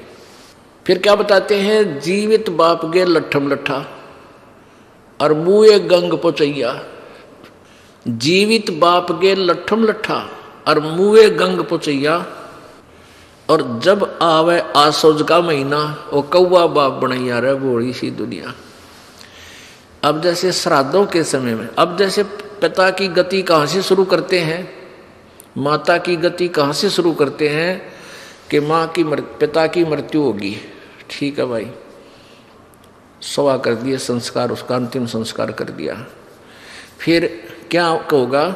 फिर क्या बताते हैं, जीवित बाप गे लट्ठम लट्ठा और मुए गंग पोचैया। जीवित बाप गे लट्ठम लट्ठा और मुए गंग पोचैया, और जब आवे आसोज का महीना वो कौवा बाप बनैया रे बोली सी दुनिया। अब जैसे श्राद्धों के समय में, अब जैसे पिता की गति कहाँ से शुरू करते हैं, माता की गति कहाँ से शुरू करते हैं, कि पिता की मृत्यु होगी। ठीक है भाई, सवा कर दिए संस्कार, उसका अंतिम संस्कार कर दिया। फिर क्या होगा,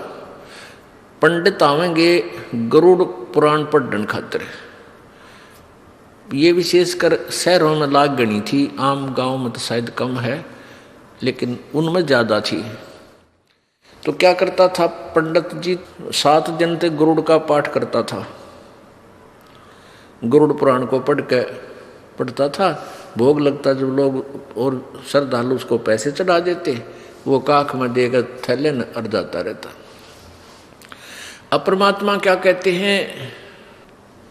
पंडित आवेंगे गरुड़ पुराण पढ़ने खातिर। ये विशेषकर शहरों में लाग गणी थी, आम गांव में तो शायद कम है, लेकिन उनमें ज़्यादा थी। तो क्या करता था पंडित जी, 7 दिन तक गरुड़ का पाठ करता था, गरुड़ पुराण को पढ़ता था। भोग लगता जब लोग और श्रद्धालु उसको पैसे चढ़ा देते, वो काख में देकर थैले न अड़ जाता रहता। अब परमात्मा क्या कहते हैं,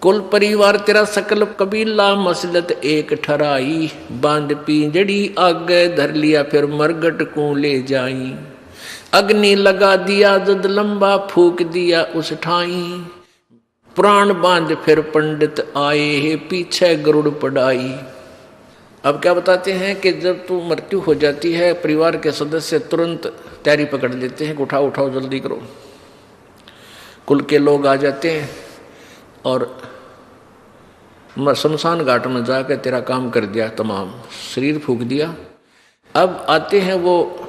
कुल परिवार तेरा सकल कबीला मसलत एक ठराई, बांध पिंजड़ी आगे धर लिया फिर मरगट को ले जाई, अग्नि लगा दिया जद लंबा फूक दिया उस ठाई, प्राण बांध फिर पंडित आए पीछे गरुड़ पढ़ाई। अब क्या बताते हैं कि जब तू मृत्यु हो जाती है, परिवार के सदस्य तुरंत तैयारी पकड़ लेते हैं, उठाओ उठाओ जल्दी करो। कुल के लोग आ जाते हैं और शमशान घाट में जाकर तेरा काम कर दिया, तमाम शरीर फूक दिया। अब आते हैं वो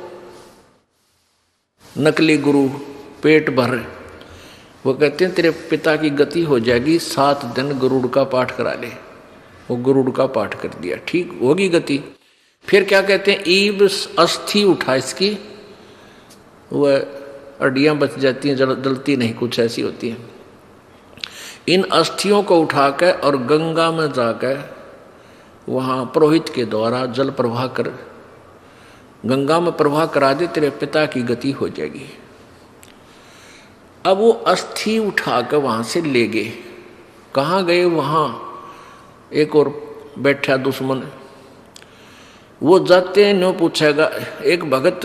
नकली गुरु पेट भर, वो कहते हैं तेरे पिता की गति हो जाएगी, 7 दिन गरुड़ का पाठ करा ले। वो गरुड़ का पाठ कर दिया, ठीक होगी गति। फिर क्या कहते हैं, ईब अस्थि उठा इसकी, वह हड्डियां बच जाती हैं, जलती नहीं, कुछ ऐसी होती हैं। इन अस्थियों को उठाकर और गंगा में जाकर वहाँ पुरोहित के द्वारा जल प्रवाह कर गंगा में प्रवाह करा दे, तेरे पिता की गति हो जाएगी। अब वो अस्थि उठाकर वहाँ से ले गए। कहाँ गए, वहाँ एक और बैठा दुश्मन, वो जाते न्यों पूछेगा। एक भगत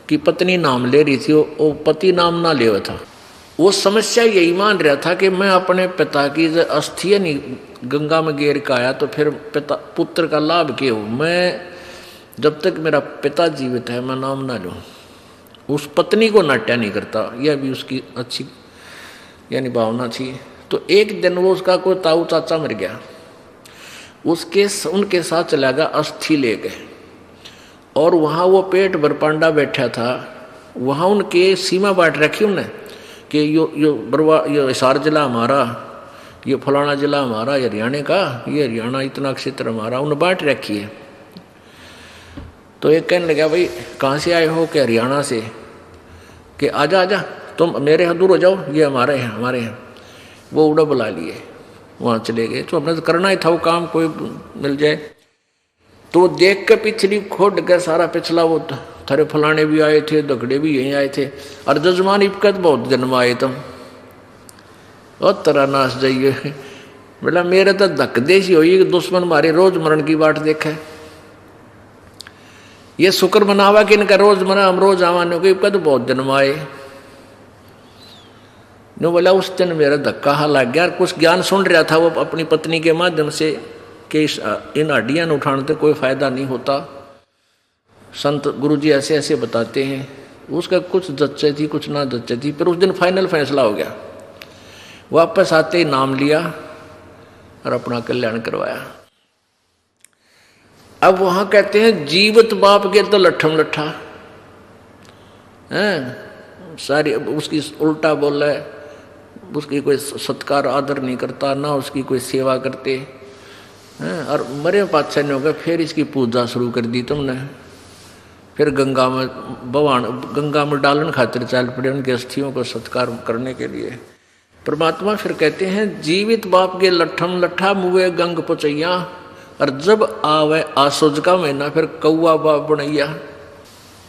की पत्नी नाम ले रही थी, वो पति नाम ना ले था। वो समस्या यही मान रहा था कि मैं अपने पिता की अस्थियां नहीं गंगा में गेर के आया तो फिर पिता पुत्र का लाभ क्या हो, मैं जब तक मेरा पिता जीवित है मैं नाम ना लूँ। उस पत्नी को नाट्या नहीं करता, यह भी उसकी अच्छी यानी भावना थी। तो एक दिन वो उसका कोई ताऊ चाचा मर गया, उनके साथ चला गया, अस्थि ले गए। और वहाँ वो पेट भर पांडा बैठा था, वहाँ उनके सीमा बांट रखी उन्हें कि यो हिसार जिला हमारा, ये फलाना जिला हमारा, ये हरियाणा का, ये हरियाणा इतना क्षेत्र हमारा, उन्हें बांट रखी है। तो एक कहने लगा, भाई कहाँ से आए हो? कि हरियाणा से। कि आजा आजा तुम मेरे यहाँ दूर हो जाओ, ये हमारे हैं। वो उड़ा बुला लिए, वहाँ चले गए। तो अपने तो करना ही था वो काम, कोई मिल जाए। तो देख के पिछली खोट गए सारा पिछला, वो थारे फलाने भी आए थे, दगड़े भी यहीं आए थे, और जजमान इपकत बहुत जन्म आए तुम, और तरह नाश जाइए। बोला मेरे तो धक देशी हुई, दुश्मन मारे रोज मरण की बाट देखे। ये शुक्र मनावा कि इनका रोज मरा, हम रोज आवाने को इपकत बहुत जन्म आए। नो बोला उस दिन मेरा धक्का हा लग गया। कुछ ज्ञान सुन रहा था वो अपनी पत्नी के माध्यम से कि इन हड्डियां उठाने से कोई फायदा नहीं होता, संत गुरुजी ऐसे ऐसे बताते हैं। उसका कुछ जच्चे थी कुछ ना जच्चे थी। फिर उस दिन फाइनल फैसला हो गया, वापस आते ही नाम लिया और अपना कल्याण करवाया। अब वहां कहते हैं जीवित बाप के तो लट्ठम लट्ठा है सारी, उसकी उल्टा बोल है, उसकी कोई सत्कार आदर नहीं करता, ना उसकी कोई सेवा करते हैं। और मरे पातशाह ने हो गया, फिर इसकी पूजा शुरू कर दी तुमने। फिर गंगा में डालन खातिर चल पड़े उनके अस्थियों को सत्कार करने के लिए। परमात्मा फिर कहते हैं जीवित बाप के लट्ठम लट्ठा मुए गंग पुचैया, और जब आवे आसुज का महीना फिर कौआ बाप बनैया।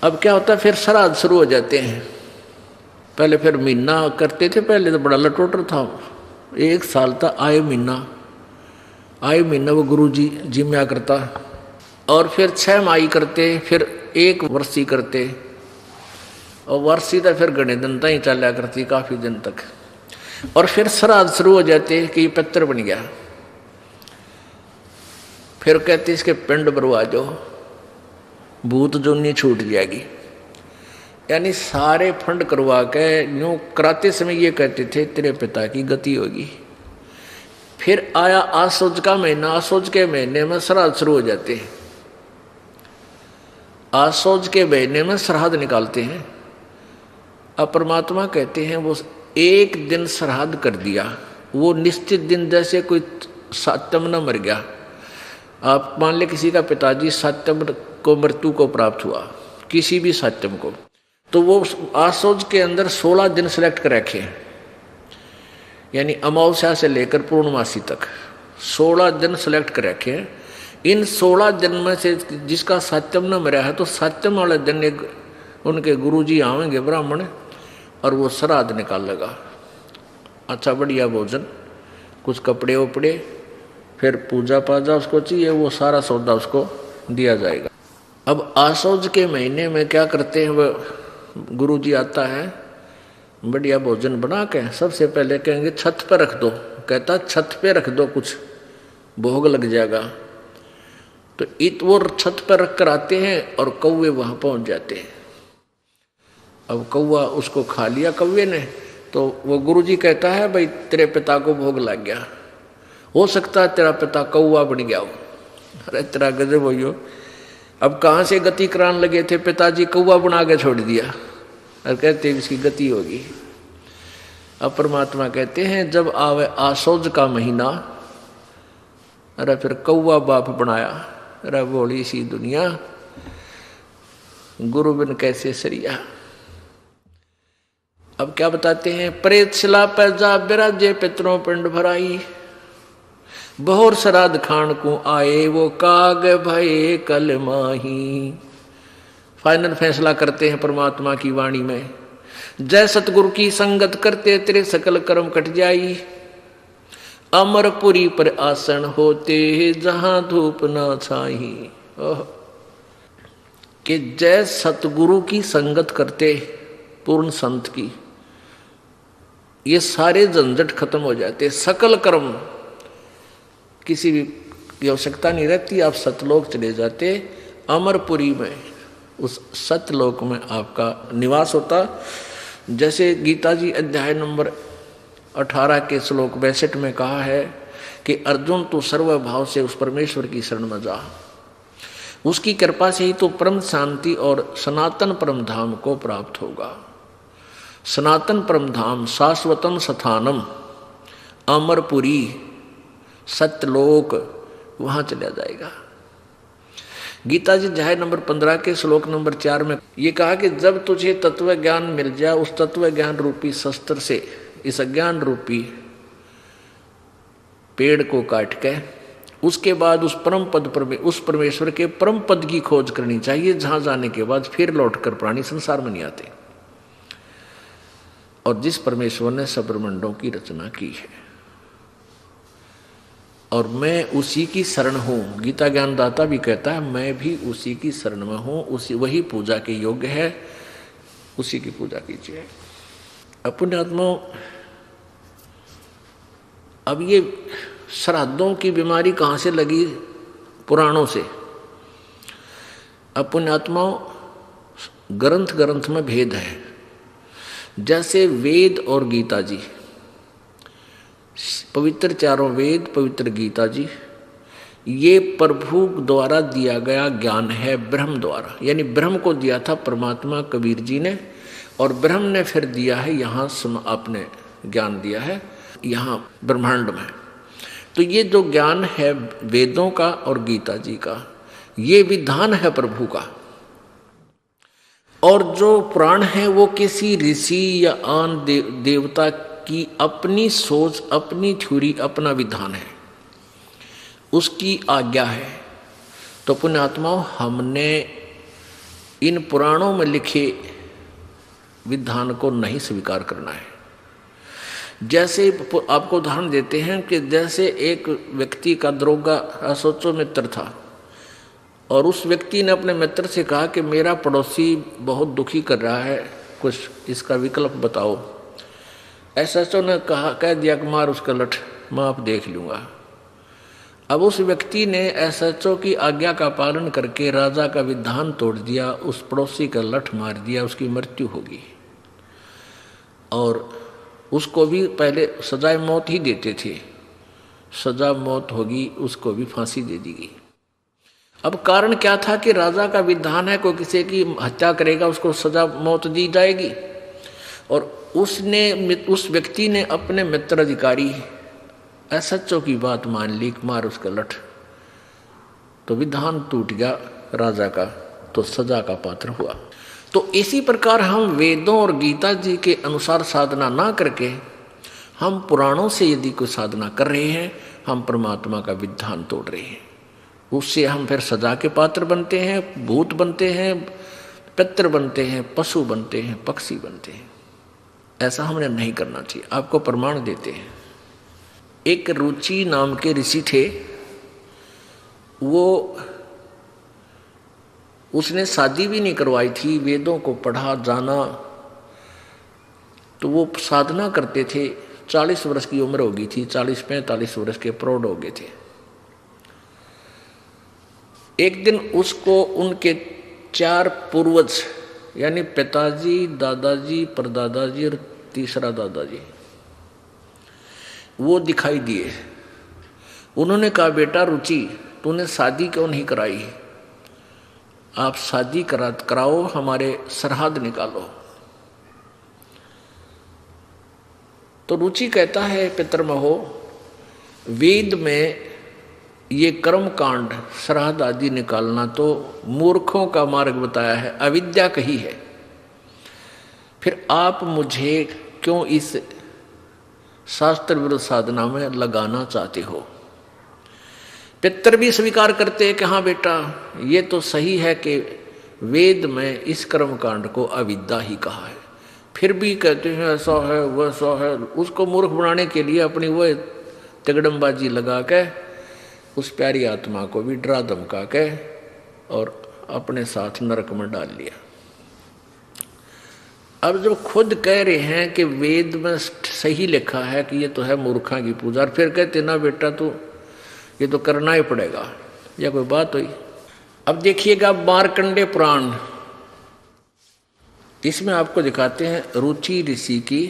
अब क्या होता है, फिर श्राद्ध शुरू हो जाते हैं। पहले फिर महीना करते थे, पहले तो बड़ा लटोटर था, 1 साल तक आए महीना वो गुरु जी जिम्या करता, और फिर 6 माही करते, फिर 1 वर्षी करते, और वर्षी तो फिर घने दिन तक ही चला करती, काफी दिन तक। और फिर श्राद्ध शुरू हो जाते कि पत्र बन गया। फिर कहते इसके पिंड भरवा दो, भूत जोनी छूट जाएगी। यानी सारे फंड करवा के यूँ कराते समय ये कहते थे तेरे पिता की गति होगी। फिर आया आसोज का महीना, आसोज के महीने में श्राद्ध शुरू हो जाते हैं। आसोज के महीने में श्राद्ध निकालते हैं। अब परमात्मा कहते हैं वो एक दिन श्राद्ध कर दिया, वो निश्चित दिन, जैसे कोई सातम न मर गया। आप मान ले किसी का पिताजी सातम को मृत्यु को प्राप्त हुआ, किसी भी सातम को, तो वो आसोज के अंदर 16 दिन सेलेक्ट कर रखे हैं, यानी अमावस्या से लेकर पूर्णमासी तक 16 दिन सेलेक्ट कर रखे हैं। इन 16 दिन में से जिसका सातम न मरा है तो सातम वाले दिन एक उनके गुरुजी आवेंगे ब्राह्मण, और वो श्राद्ध निकाल लेगा। अच्छा बढ़िया भोजन, कुछ कपड़े वपड़े, फिर पूजा पाजा उसको चाहिए, वो सारा सौदा उसको दिया जाएगा। अब आसोज के महीने में क्या करते हैं, वो गुरुजी आता है, बढ़िया भोजन बना के सबसे पहले कहेंगे छत पे रख दो। कहता छत पे रख दो, कुछ भोग लग जाएगा। तो वो छत पर रख कर आते हैं और कौवे वहां पहुंच जाते हैं। अब कौवा उसको खा लिया कौवे ने, तो वो गुरुजी कहता है भाई तेरे पिता को भोग लग गया, हो सकता है तेरा पिता कौवा बन गया हो। अरे तेरा गजब हो, अब कहाँ से गति कराने लगे थे, पिताजी कौवा बना के छोड़ दिया और कहते इसकी गति होगी। अब परमात्मा कहते हैं जब आवे आसोज का महीना, अरे फिर कौवा बाप बनाया। अरे बोली सी दुनिया, गुरु बिन कैसे सरिया। अब क्या बताते हैं, प्रेत शिला पर जा बिराजे पितरों पिंड भराई, बहुर श्राद्ध खान को आए वो काग भये कल माही। फाइनल फैसला करते हैं परमात्मा की वाणी में, जय सतगुरु की संगत करते तेरे सकल कर्म कट जाई, अमरपुरी पर आसन होते जहां धूप न छाई। कि जय सतगुरु की संगत करते पूर्ण संत की, ये सारे झंझट खत्म हो जाते, सकल कर्म, किसी भी आवश्यकता नहीं रहती, आप सतलोक चले जाते, अमरपुरी में, उस सतलोक में आपका निवास होता। जैसे गीता जी अध्याय नंबर 18 के श्लोक 62 में कहा है कि अर्जुन तू सर्वभाव से उस परमेश्वर की शरण में जा, उसकी कृपा से ही तो परम शांति और सनातन परम धाम को प्राप्त होगा। सनातन परम धाम, शाश्वतम स्थानम, अमरपुरी, सत्यलोक, वहां चला जाएगा। गीता जी अध्याय नंबर 15 के श्लोक नंबर 4 में ये कहा कि जब तुझे तत्व ज्ञान मिल जाए, उस तत्व ज्ञान रूपी शस्त्र से इस अज्ञान रूपी पेड़ को काट के, उसके बाद उस परम पद पर, उस परमेश्वर के परम पद की खोज करनी चाहिए, जहां जाने के बाद फिर लौटकर प्राणी संसार में नहीं आते। और जिस परमेश्वर ने सब ब्रह्मांडों की रचना की है, और मैं उसी की शरण हूं। गीता ज्ञानदाता भी कहता है मैं भी उसी की शरण में हूं, उसी वही पूजा के योग्य है, उसी की पूजा कीजिए। अपने आत्माओं, अब ये श्राद्धों की बीमारी कहाँ से लगी? पुराणों से। अपने आत्माओं, ग्रंथ ग्रंथ में भेद है। जैसे वेद और गीता जी, पवित्र चारों वेद, पवित्र गीता जी, ये प्रभु द्वारा दिया गया ज्ञान है, ब्रह्म द्वारा, यानी ब्रह्म को दिया था परमात्मा कबीर जी ने, और ब्रह्म ने फिर दिया है यहाँ आपने ज्ञान दिया है यहाँ ब्रह्मांड में। तो ये जो ज्ञान है वेदों का और गीता जी का, ये विधान है प्रभु का। और जो पुराण है वो किसी ऋषि या आन देवता की अपनी सोच, अपनी थ्योरी, अपना विधान है, उसकी आज्ञा है। तो पुण्यात्माओं, हमने इन पुराणों में लिखे विधान को नहीं स्वीकार करना है। जैसे आपको उदाहरण देते हैं कि जैसे एक व्यक्ति का दरोगा सोचो मित्र था, और उस व्यक्ति ने अपने मित्र से कहा कि मेरा पड़ोसी बहुत दुखी कर रहा है, कुछ इसका विकल्प बताओ। एसएचओ ने कह दिया कि मार उसका लठ, मैं आप देख लूँगा। अब उस व्यक्ति ने एसएचओ की आज्ञा का पालन करके राजा का विधान तोड़ दिया, उस पड़ोसी का लठ मार दिया, उसकी मृत्यु होगी। और उसको भी पहले सजाए मौत ही देते थे, सजा मौत होगी, उसको भी फांसी दे दी गई। अब कारण क्या था कि राजा का विधान है, कोई किसी की हत्या करेगा उसको सजा मौत दी जाएगी। और उस व्यक्ति ने अपने मित्र अधिकारी एसएचओ की बात मान ली, मार उसका लठ, तो विधान टूट गया राजा का, तो सजा का पात्र हुआ। तो इसी प्रकार हम वेदों और गीता जी के अनुसार साधना ना करके हम पुराणों से यदि कोई साधना कर रहे हैं, हम परमात्मा का विधान तोड़ रहे हैं। उससे हम फिर सजा के पात्र बनते हैं, भूत बनते हैं, पितृ बनते हैं, पशु बनते हैं, पक्षी बनते हैं। ऐसा हमने नहीं करना चाहिए। आपको प्रमाण देते हैं। एक रुचि नाम के ऋषि थे, उसने शादी भी नहीं करवाई थी, वेदों को पढ़ा जाना, तो वो साधना करते थे। 40 वर्ष की उम्र हो गई थी, 40-45 वर्ष के प्रौढ़ हो गए थे। एक दिन उसको उनके 4 पूर्वज यानी पिताजी, दादाजी, परदादाजी और तीसरा दादाजी वो दिखाई दिए। उन्होंने कहा, बेटा रुचि, तूने शादी क्यों नहीं कराई? आप शादी कराओ, हमारे सरहद निकालो। तो रुचि कहता है, पितृमहो, वेद में ये कर्म कांड श्राद्ध आदि निकालना तो मूर्खों का मार्ग बताया है, अविद्या कही है। फिर आप मुझे क्यों इस शास्त्र विरुद्ध साधना में लगाना चाहते हो? पितर भी स्वीकार करते हैं कि हाँ बेटा, ये तो सही है कि वेद में इस कर्म कांड को अविद्या ही कहा है। फिर भी कहते हैं ऐसा है वैसा है। उसको मूर्ख बनाने के लिए अपनी वो तिगड़मबाजी लगा के उस प्यारी आत्मा को भी डरा धमका के और अपने साथ नरक में डाल लिया। अब जब खुद कह रहे हैं कि वेद में सही लिखा है कि ये तो है मूर्खा की पूजा, और फिर कहते ना बेटा तो ये तो करना ही पड़ेगा, या कोई बात हुई? अब देखिएगा मार्कंडेय पुराण, इसमें आपको दिखाते हैं रुचि ऋषि की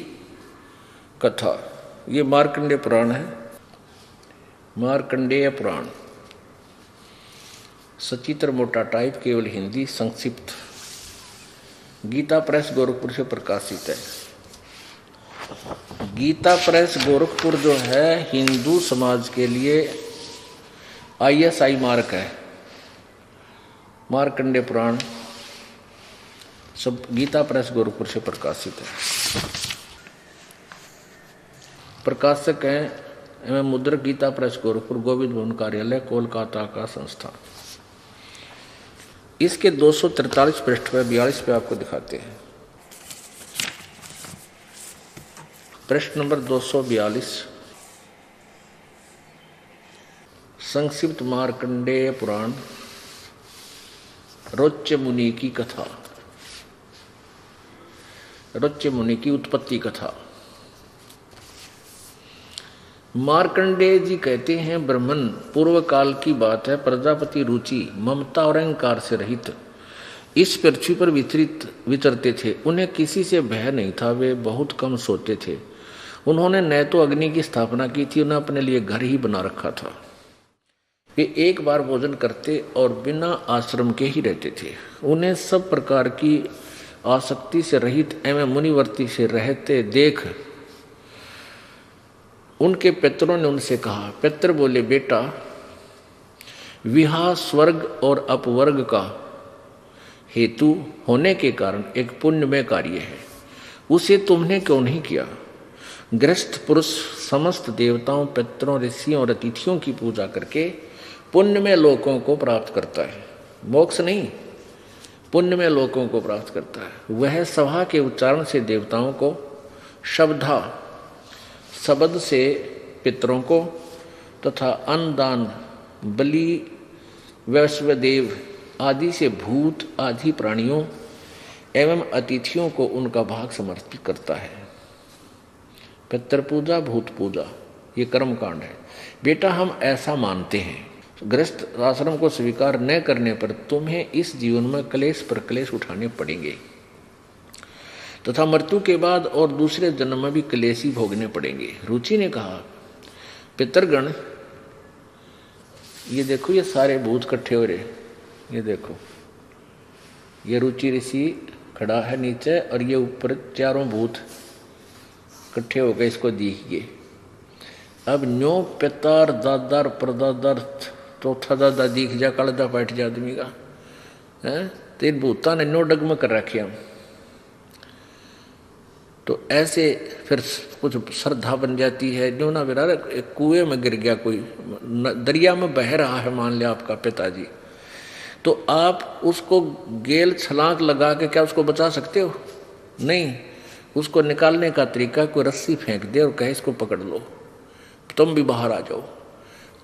कथा। ये मार्कंडेय पुराण है, मार्कंडेय पुराण, सचित्र मोटा टाइप, केवल हिंदी, संक्षिप्त, गीता प्रेस गोरखपुर से प्रकाशित है। गीता प्रेस गोरखपुर जो है हिंदू समाज के लिए ISI मार्क है। मार्कंडेय पुराण सब गीता प्रेस गोरखपुर से प्रकाशित है। प्रकाशक हैं एवं मुद्रक गीता प्रेस गोरखपुर, गोविंद भवन कार्यालय, कोलकाता का संस्थान। इसके 243 पृष्ठ पर 42 पे आपको दिखाते हैं। पृष्ठ नंबर 242, संक्षिप्त मार्कंडेय पुराण, रोच्य मुनि की कथा, रोच्य मुनि की उत्पत्ति कथा। मार्कंडेय जी कहते हैं, ब्रह्मन पूर्व काल की बात है, प्रजापति रुचि ममता और अहंकार से रहित इस पृथ्वी पर विचरते थे। उन्हें किसी से भय नहीं था, वे बहुत कम सोते थे। उन्होंने न तो अग्नि की स्थापना की थी, उन्हें अपने लिए घर ही बना रखा था। वे एक बार भोजन करते और बिना आश्रम के ही रहते थे। उन्हें सब प्रकार की आसक्ति से रहित एवं मुनिवर्ती से रहते देख उनके पितरों ने उनसे कहा। पितर बोले, बेटा विवाह स्वर्ग और अपवर्ग का हेतु होने के कारण एक पुण्यमय कार्य है, उसे तुमने क्यों नहीं किया? गृहस्थ पुरुष समस्त देवताओं, पितरों, ऋषियों और अतिथियों की पूजा करके पुण्यमय लोकों को प्राप्त करता है। मोक्ष नहीं, पुण्यमय लोकों को प्राप्त करता है। वह सभा के उच्चारण से देवताओं को, शब्द से पितरों को तथा अन्नदान, बलि, वैश्वदेव आदि से भूत आदि प्राणियों एवं अतिथियों को उनका भाग समर्पित करता है। पितृ पूजा, भूत पूजा ये कर्म कांड है। बेटा हम ऐसा मानते हैं, गृहस्थ आश्रम को स्वीकार न करने पर तुम्हें इस जीवन में क्लेश पर क्लेश उठाने पड़ेंगे तथा मृत्यु के बाद और दूसरे जन्म में भी क्लेश ही भोगने पड़ेंगे। रुचि ने कहा, पितरगण ये देखो ये सारे भूत इकट्ठे हो रहे, ये देखो ये रुचि ऋषि खड़ा है नीचे और ये ऊपर चारों भूत इकट्ठे हो गए, इसको देखिए। अब न्यो पितार दादार परदादार चौथा दादा दिख जा, कलदा बैठ जा आदमी का है, तो इन भूता ने नो डगमग कर रखे हम। तो ऐसे फिर कुछ श्रद्धा बन जाती है। जो ना बेरा एक कुएं में गिर गया, कोई दरिया में बह रहा है मान लिया आपका पिताजी, तो आप उसको गेल छलांग लगा के क्या उसको बचा सकते हो? नहीं। उसको निकालने का तरीका कोई रस्सी फेंक दे और कहे इसको पकड़ लो, तुम भी बाहर आ जाओ।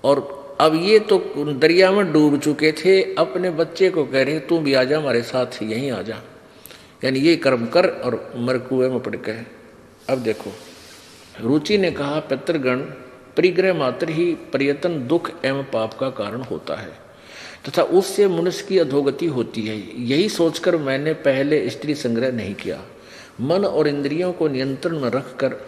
और अब ये तो दरिया में डूब चुके थे, अपने बच्चे को कह रहे तू भी आ जा हमारे साथ, यहीं आ जा, यानी ये कर्म कर और मर कुएं में पड़ गए। अब देखो रुचि ने कहा पितृगण परिग्रह मात्र ही प्रयत्न दुख एवं पाप का कारण होता है तथा उससे मनुष्य की अधोगति होती है। यही सोचकर मैंने पहले स्त्री संग्रह नहीं किया। मन और इंद्रियों को नियंत्रण में रखकर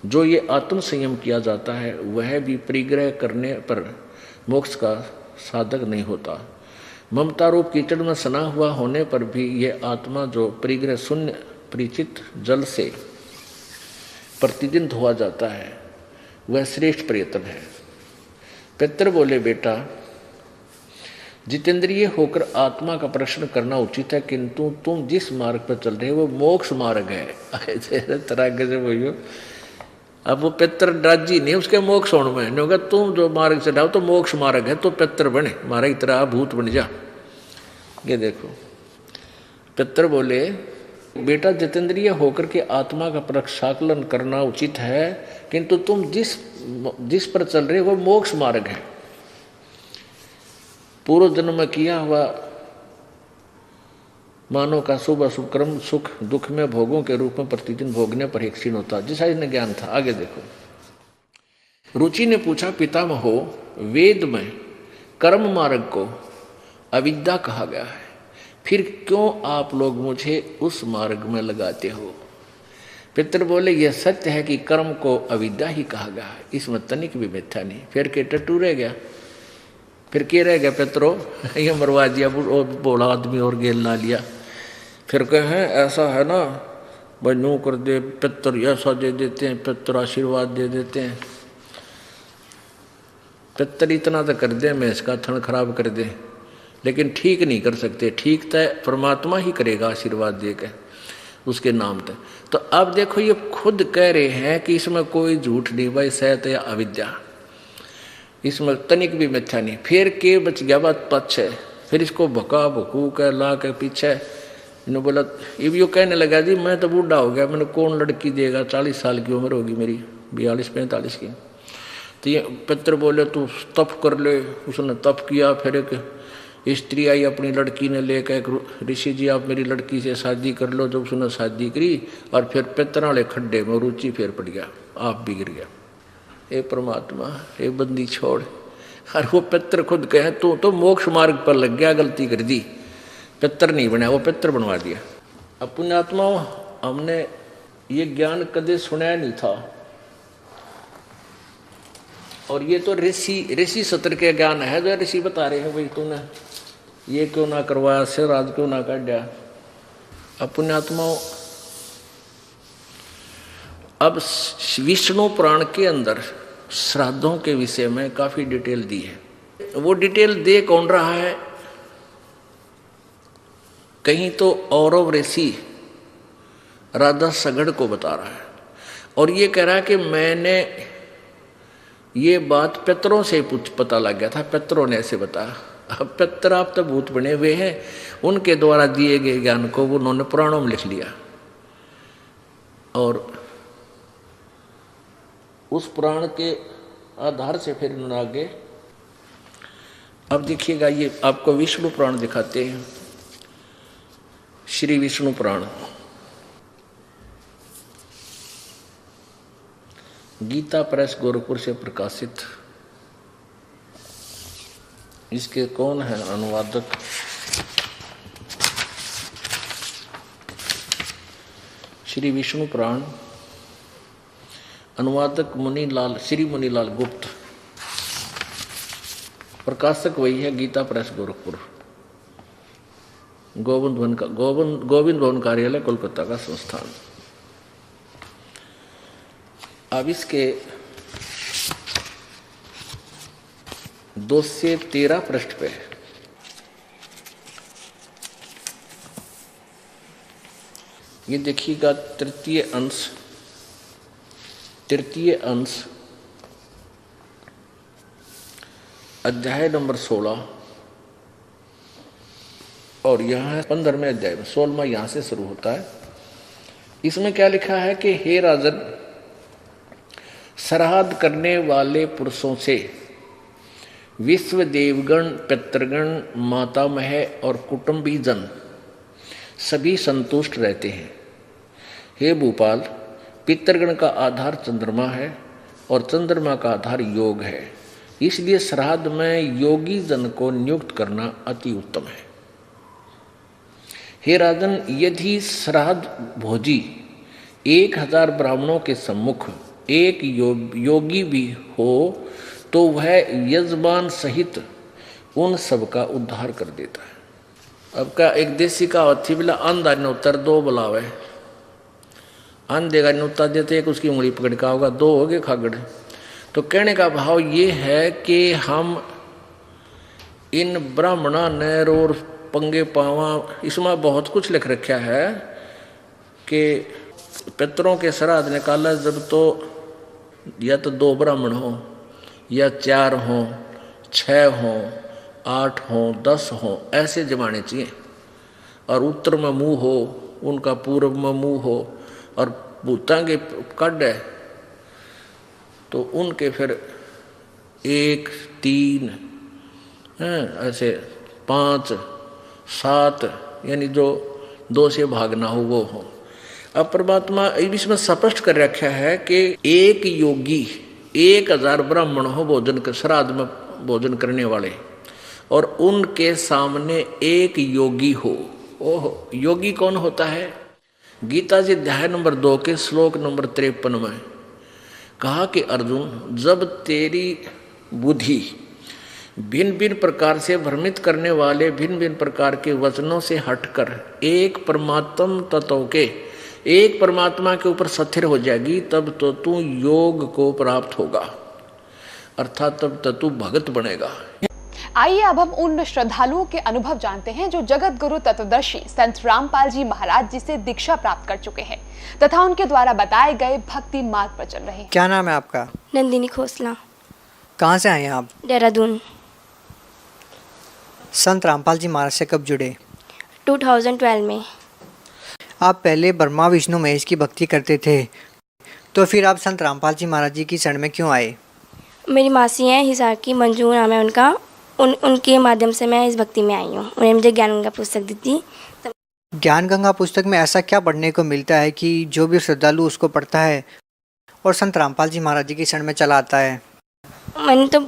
जो ये आत्म संयम किया जाता है वह भी परिग्रह करने पर मोक्ष का साधक नहीं होता। ममता रूप कीचड़ में सना हुआ होने पर भी यह आत्मा जो परिग्रह शून्य परिचित जल से प्रतिदिन धोआ जाता है वह श्रेष्ठ प्रयत्न है। पितर बोले बेटा जितेंद्रिय होकर आत्मा का प्रश्न करना उचित है, किंतु तुम जिस मार्ग पर चल रहे हो वो मोक्ष मार्ग है। तरह से बोलो अब वो पितर राजी नहीं उसके मोक्ष होने में, नहीं होगा तुम जो मार्ग से जाओ तो मोक्ष मार्ग है, तो पितर बने मारा की तरह भूत बन जा। ये देखो पितर बोले बेटा जितेंद्रिय होकर के आत्मा का प्रक्षाकलन करना उचित है, किंतु तुम जिस पर चल रहे हो वो मोक्ष मार्ग है। पूर्व जन्म में किया हुआ मानव का शुभ अशुभ कर्म सुख दुख में भोगों के रूप में प्रतिदिन भोगने पर ही क्षीण होता, जैसा इन्हें ज्ञान था। आगे देखो रुचि ने पूछा पितामह हो वेद में कर्म मार्ग को अविद्या कहा गया है, फिर क्यों आप लोग मुझे उस मार्ग में लगाते हो? पितर बोले यह सत्य है कि कर्म को अविद्या ही कहा गया है, इसमें तनिक भी मिथ्या नहीं। फिर के टट्टू रह गया, फिर के रह गया पितरो ये मरवा दिया बोला आदमी और गेल ला लिया। फिर कहें ऐसा है ना बनू कर दे, पितर ऐसा दे देते हैं, पितर आशीर्वाद दे देते हैं, पितर इतना तो कर दे मैं इसका थन खराब कर दे, लेकिन ठीक नहीं कर सकते। ठीक तो परमात्मा ही करेगा आशीर्वाद दे के उसके नाम पे। तो अब देखो ये खुद कह रहे हैं कि इसमें कोई झूठ नहीं भाई, सत्य या अविद्या, इसमें तनिक भी मिथ्या नहीं। फिर के बच गया बात पक्ष है, फिर इसको भका भकू के ला के पीछे इन्होंने बोला ये भी कहने लगा जी मैं तो बूढ़ा हो गया, मैंने कौन लड़की देगा, 40 साल की उम्र होगी मेरी, 42-45 की। तो ये पितर बोले तू तप कर ले, उसने तप किया। फिर एक स्त्री आई अपनी लड़की ने लेकर, एक ऋषि जी आप मेरी लड़की से शादी कर लो, जब उसने शादी करी और फिर पितर वाले खड्डे में रुचि फिर पड़ गया, आप भी गिर गया। ए परमात्मा ए बंदी छोड़, और वो पितर खुद कहे तू तो मोक्ष मार्ग पर लग गया, गलती कर दी, पितर नहीं बना वो पितर बनवा दिया। अब पुण्यात्मा हमने ये ज्ञान कदे सुनाया नहीं था, और ये तो ऋषि सत्र के ज्ञान है जो ऋषि बता रहे हैं भाई तूने ये क्यों ना करवाया, सिर आज क्यों ना काट दिया। अब पुण्यात्माओं अब विष्णु पुराण के अंदर श्राद्धों के विषय में काफी डिटेल दी है। वो डिटेल दे कौन रहा है? कहीं तो औरव ऋषि राधा सगड़ को बता रहा है, और ये कह रहा है कि मैंने ये बात पितरों से पता लग गया था, पितरों ने ऐसे बताया। अब पितर आप तो भूत बने हुए हैं, उनके द्वारा दिए गए ज्ञान को वो उन्होंने पुराणों में लिख लिया, और उस पुराण के आधार से फिर उन्होंने आगे। अब देखिएगा ये आपको विष्णु पुराण दिखाते हैं, श्री विष्णु पुराण गीता प्रेस गोरखपुर से प्रकाशित। इसके कौन है अनुवादक? श्री विष्णु पुराण अनुवादक मुनीलाल, श्री मुनीलाल गुप्त। प्रकाशक वही है, गीता प्रेस गोरखपुर, गोविंद भवन कार्यालय कोलकाता का संस्थान। अब इसके 213 पृष्ठ पे ये देखिएगा, तृतीय अंश अध्याय नंबर 16 और यहाँ है 15वें अध्याय में, 16वां यहाँ से शुरू होता है। इसमें क्या लिखा है कि हे राजन, श्राद्ध करने वाले पुरुषों से विश्व देवगण, पितृगण, मातामह और कुटुंबी जन सभी संतुष्ट रहते हैं। हे भूपाल, पितृगण का आधार चंद्रमा है और चंद्रमा का आधार योग है, इसलिए श्राद्ध में योगी जन को नियुक्त करना अति उत्तम है। हे राजन, यदि श्राद्ध भोजी 1000 ब्राह्मणों के सम्मुख एक योगी भी हो तो वह यजमान सहित उन सब का उद्धार कर देता है। अब का एक देसी कहावत थी, बोला अंधा नौतर दो बुलावे, अंधे का न्योता देते एक उसकी उंगली पकड़ का होगा, दो हो गए खागड़। तो कहने का भाव ये है कि हम इन ब्राह्मणा नर और पंगे पावा, इसमें बहुत कुछ लिख रखा है कि पितरों के श्राद्ध निकाला जब तो या तो 2 ब्राह्मण हो या 4 हो, 6 हो, 8 हो, 10 हो, ऐसे जमाने चाहिए। और उत्तर में मुँह हो, उनका पूर्व में मुँह हो, और भूतांगे कड है तो उनके फिर 1, 3 ऐसे 5, 7 यानी जो 2 से भागना हो वो हो। अब परमात्मा इसमें स्पष्ट कर रखा है कि एक योगी 1000 ब्राह्मण हो भोजन के श्राद्ध में भोजन करने वाले, और उनके सामने एक योगी हो। ओह, योगी कौन होता है? गीता जी अध्याय नंबर 2 के श्लोक नंबर 53 में कहा कि अर्जुन, जब तेरी बुद्धि भिन्न भिन्न प्रकार से भ्रमित करने वाले भिन्न भिन्न प्रकार के वचनों से हटकर एक परमात्म तत्व के, एक परमात्मा के ऊपर स्थिर हो जाएगी, तब तो तू योग को प्राप्त होगा, अर्थात तब तो तू भगत बनेगा। आइए अब हम उन श्रद्धालुओं के अनुभव जानते हैं जो जगत गुरु तत्वदर्शी संत रामपाल जी महाराज जी से दीक्षा प्राप्त कर चुके हैं तथा उनके द्वारा बताए गए भक्ति मार्ग पर चल रहे हैं। क्या नाम है आपका? नंदिनी खोसला। कहाँ से आए हैं आप? देहरादून। संत रामपाल जी महाराज से कब जुड़े? 2012 में। आप पहले ब्रह्मा विष्णु महेश की भक्ति करते थे, तो फिर आप संत रामपाल जी महाराज जी की शरण में क्यों आए? मेरी मासी हैं हिसार की, मंजू नाम है उनका, उनके माध्यम से मैं इस भक्ति में आई हूँ। उन्होंने मुझे ज्ञान गंगा पुस्तक दी थी। ज्ञान गंगा पुस्तक में ऐसा क्या पढ़ने को मिलता है कि जो भी श्रद्धालु उसको पढ़ता है और संत रामपाल जी महाराज जी की शरण में चला आता है? मैंने तो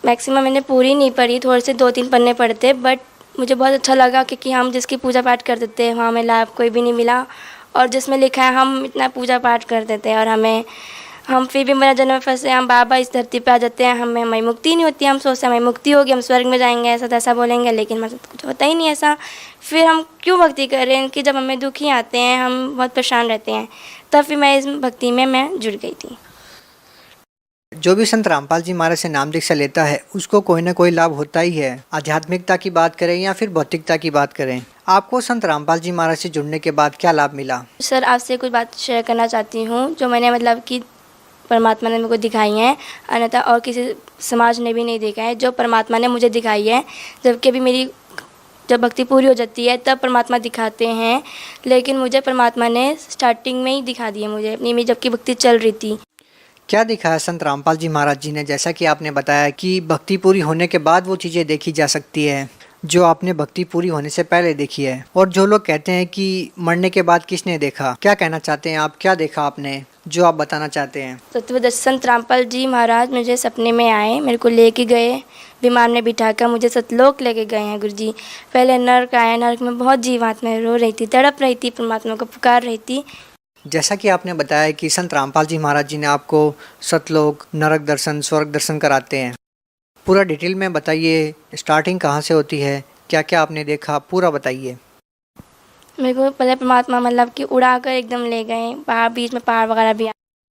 मैक्सिमम मैंने पूरी नहीं पढ़ी, थोड़े से 2-3 पन्ने पढ़ते, बट मुझे बहुत अच्छा लगा क्योंकि हम जिसकी पूजा पाठ करते थे वहाँ हमें लाभ कोई भी नहीं मिला, और जिसमें लिखा है हम इतना पूजा पाठ करते थे और हम फिर भी मेरा जन्म फंसे, हम बाबा इस धरती पे आ जाते हैं, हमें मुक्ति नहीं होती। हम सोचते हैं हमें मुक्ति होगी, हम स्वर्ग में जाएंगे, ऐसा तैसा बोलेंगे, लेकिन मतलब कुछ होता ही नहीं ऐसा। फिर हम क्यों भक्ति कर रहे हैं कि जब हमें दुखी आते हैं, हम बहुत परेशान रहते हैं, तब फिर मैं इस भक्ति में मैं जुड़ गई थी। जो भी संत रामपाल जी महाराज से नाम दीक्षा लेता है उसको कोई ना कोई लाभ होता ही है। आध्यात्मिकता की बात करें या फिर भौतिकता की बात करें, आपको संत रामपाल जी महाराज से जुड़ने के बाद क्या लाभ मिला? सर, आपसे कुछ बात शेयर करना चाहती हूँ जो मैंने मतलब कि परमात्मा ने मेरे को दिखाई है, अन्यथा और किसी समाज ने भी नहीं देखा है, जो परमात्मा ने मुझे दिखाई है। जबकि अभी मेरी जब भक्ति पूरी हो जाती है तब परमात्मा दिखाते हैं, लेकिन मुझे परमात्मा ने स्टार्टिंग में ही दिखा दी है मुझे अपनी में, जबकि भक्ति चल रही थी। क्या दिखाया संत रामपाल जी महाराज जी ने? जैसा कि आपने बताया कि भक्ति पूरी होने के बाद वो चीज़ें देखी जा सकती है जो आपने भक्ति पूरी होने से पहले देखी है। और जो लोग कहते हैं कि मरने के बाद किसने देखा, क्या कहना चाहते हैं आप? क्या देखा आपने जो आप बताना चाहते हैं? तत्वदर्शी संत रामपाल जी महाराज मुझे सपने में आए, मेरे को लेके गए, विमान में बिठाकर मुझे सतलोक लेके गए हैं गुरुजी। पहले नर्क आया, नर्क में बहुत जीवात्माएं रो रही थी, तड़प रही थी, परमात्मा को पुकार रही थी। जैसा कि आपने बताया कि संत रामपाल जी महाराज जी ने आपको सतलोक, नरक दर्शन, स्वर्ग दर्शन कराते हैं, पूरा डिटेल में बताइए, स्टार्टिंग कहाँ से होती है, क्या क्या आपने देखा, पूरा बताइए। मेरे को पहले परमात्मा मतलब कि उड़ा कर एकदम ले गए, पहाड़ बीच में पहाड़ वगैरह भी।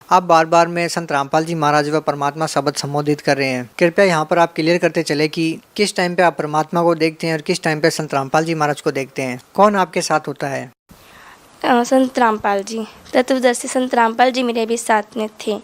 आप बार बार में संत रामपाल जी महाराज व परमात्मा शब्द संबोधित कर रहे हैं, कृपया यहाँ पर आप क्लियर करते चले कि किस टाइम पे आप परमात्मा को देखते हैं और किस टाइम पे संत रामपाल जी महाराज को देखते हैं, कौन आपके साथ होता है? संत रामपाल जी, तत्वदर्शी संत रामपाल जी मेरे भी साथ में थे।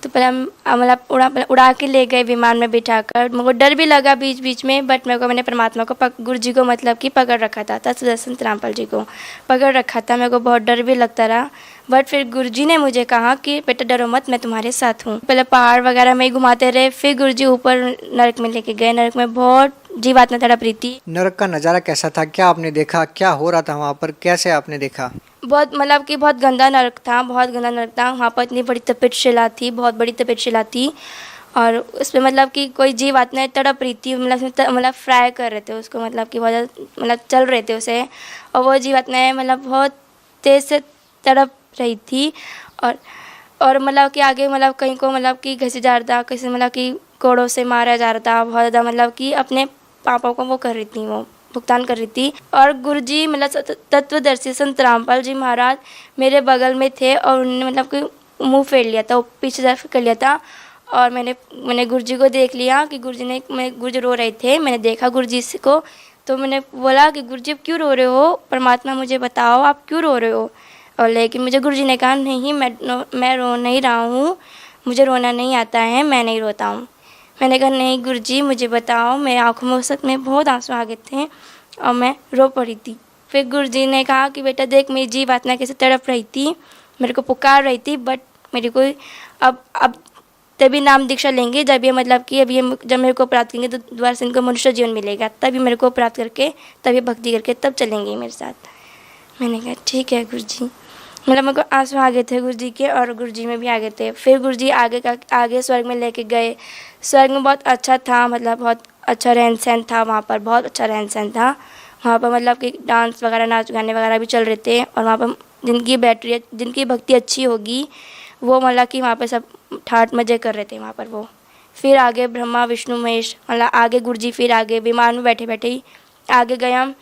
तो पहले मतलब उड़ा के ले गए विमान में बिठाकर। मेरे को डर भी लगा बीच बीच में, बट मैंने परमात्मा को गुरु जी को मतलब कि पकड़ रखा था, तत्वदर्शी संत रामपाल जी को पकड़ रखा था। मेरे को बहुत डर भी लगता रहा, बट फिर गुरु जी ने मुझे कहा कि बेटा डरो मत, मैं तुम्हारे साथ हूँ। पहले पहाड़ वगैरह में ही घुमाते रहे, फिर गुरु जी ऊपर नरक में लेके गए। नरक में बहुत जीवात्मा तड़प रही थी। नरक का नज़ारा कैसा था, क्या आपने देखा, क्या हो रहा था वहाँ पर, कैसे आपने देखा? बहुत मतलब कि बहुत गंदा नरक था, बहुत गंदा नरक था। वहाँ पर इतनी बड़ी तपेटशिला थी, बहुत बड़ी तपेटशिला थी, और उसमें मतलब कि कोई जीव आत्माएं तड़प रही थी, मतलब फ्राई कर रहे थे उसको, मतलब कि बहुत मतलब चल रहे थे उसे, और वो जीव आत्माएं मतलब बहुत तेज़ से तड़प रही थी। और मतलब कि आगे मतलब कहीं को मतलब कि घसीटा जा रहा था, किसी मतलब कि कोड़ों से मारा जा रहा था, बहुत ज़्यादा मतलब कि अपने पापों को वो कर रही थी, वो भुगतान कर रही थी। और गुरु जी मतलब तत्वदर्शी संत रामपाल जी महाराज मेरे बगल में थे, और उन्होंने मतलब कि मुंह फेर लिया था, वो पीछे तरफ कर लिया था। और मैंने गुरु जी को देख लिया कि गुरु जी रो रहे थे। मैंने देखा गुरु जी को, तो मैंने बोला कि गुरु जी क्यों रो रहे हो, परमात्मा मुझे बताओ आप क्यों रो रहे हो। और लेकिन मुझे गुरु जी ने कहा नहीं, मैं रो नहीं रहा हूँ, मुझे रोना नहीं आता है, मैं नहीं रोता हूँ। मैंने कहा नहीं गुरु जी मुझे बताओ। मेरी आँखों में उस वक्त में बहुत आंसू आ गए थे और मैं रो पड़ी थी। फिर गुरु जी ने कहा कि बेटा देख, मेरी जीव आत्मा कैसे तड़प रही थी, मेरे को पुकार रही थी, बट मेरे को अब तभी नाम दीक्षा लेंगे जब ये मतलब कि जब मेरे को प्राप्त करेंगे तो दोबारा से इनको मनुष्य जीवन मिलेगा, तभी मेरे को प्राप्त करके तभी भक्ति करके तब चलेंगे मेरे साथ। मैंने कहा ठीक है गुरु जी। मतलब मेरे को आंसू आ गए थे गुरु जी के, और गुरु जी में भी आ गए थे। फिर गुरु जी आगे स्वर्ग में लेके गए। स्वर्ग में बहुत अच्छा था, मतलब बहुत अच्छा रहन सहन था वहाँ पर, बहुत अच्छा रहन सहन था वहाँ पर। मतलब कि डांस वगैरह, नाच गाने वगैरह भी चल रहे थे, और वहाँ पर जिनकी भक्ति अच्छी होगी वो मतलब कि वहाँ पर सब ठाट मजे कर रहे थे वहाँ पर वो। फिर आगे ब्रह्मा विष्णु महेश, मतलब आगे गुरु जी, फिर आगे विमान में बैठे बैठे ही आगे गए हम,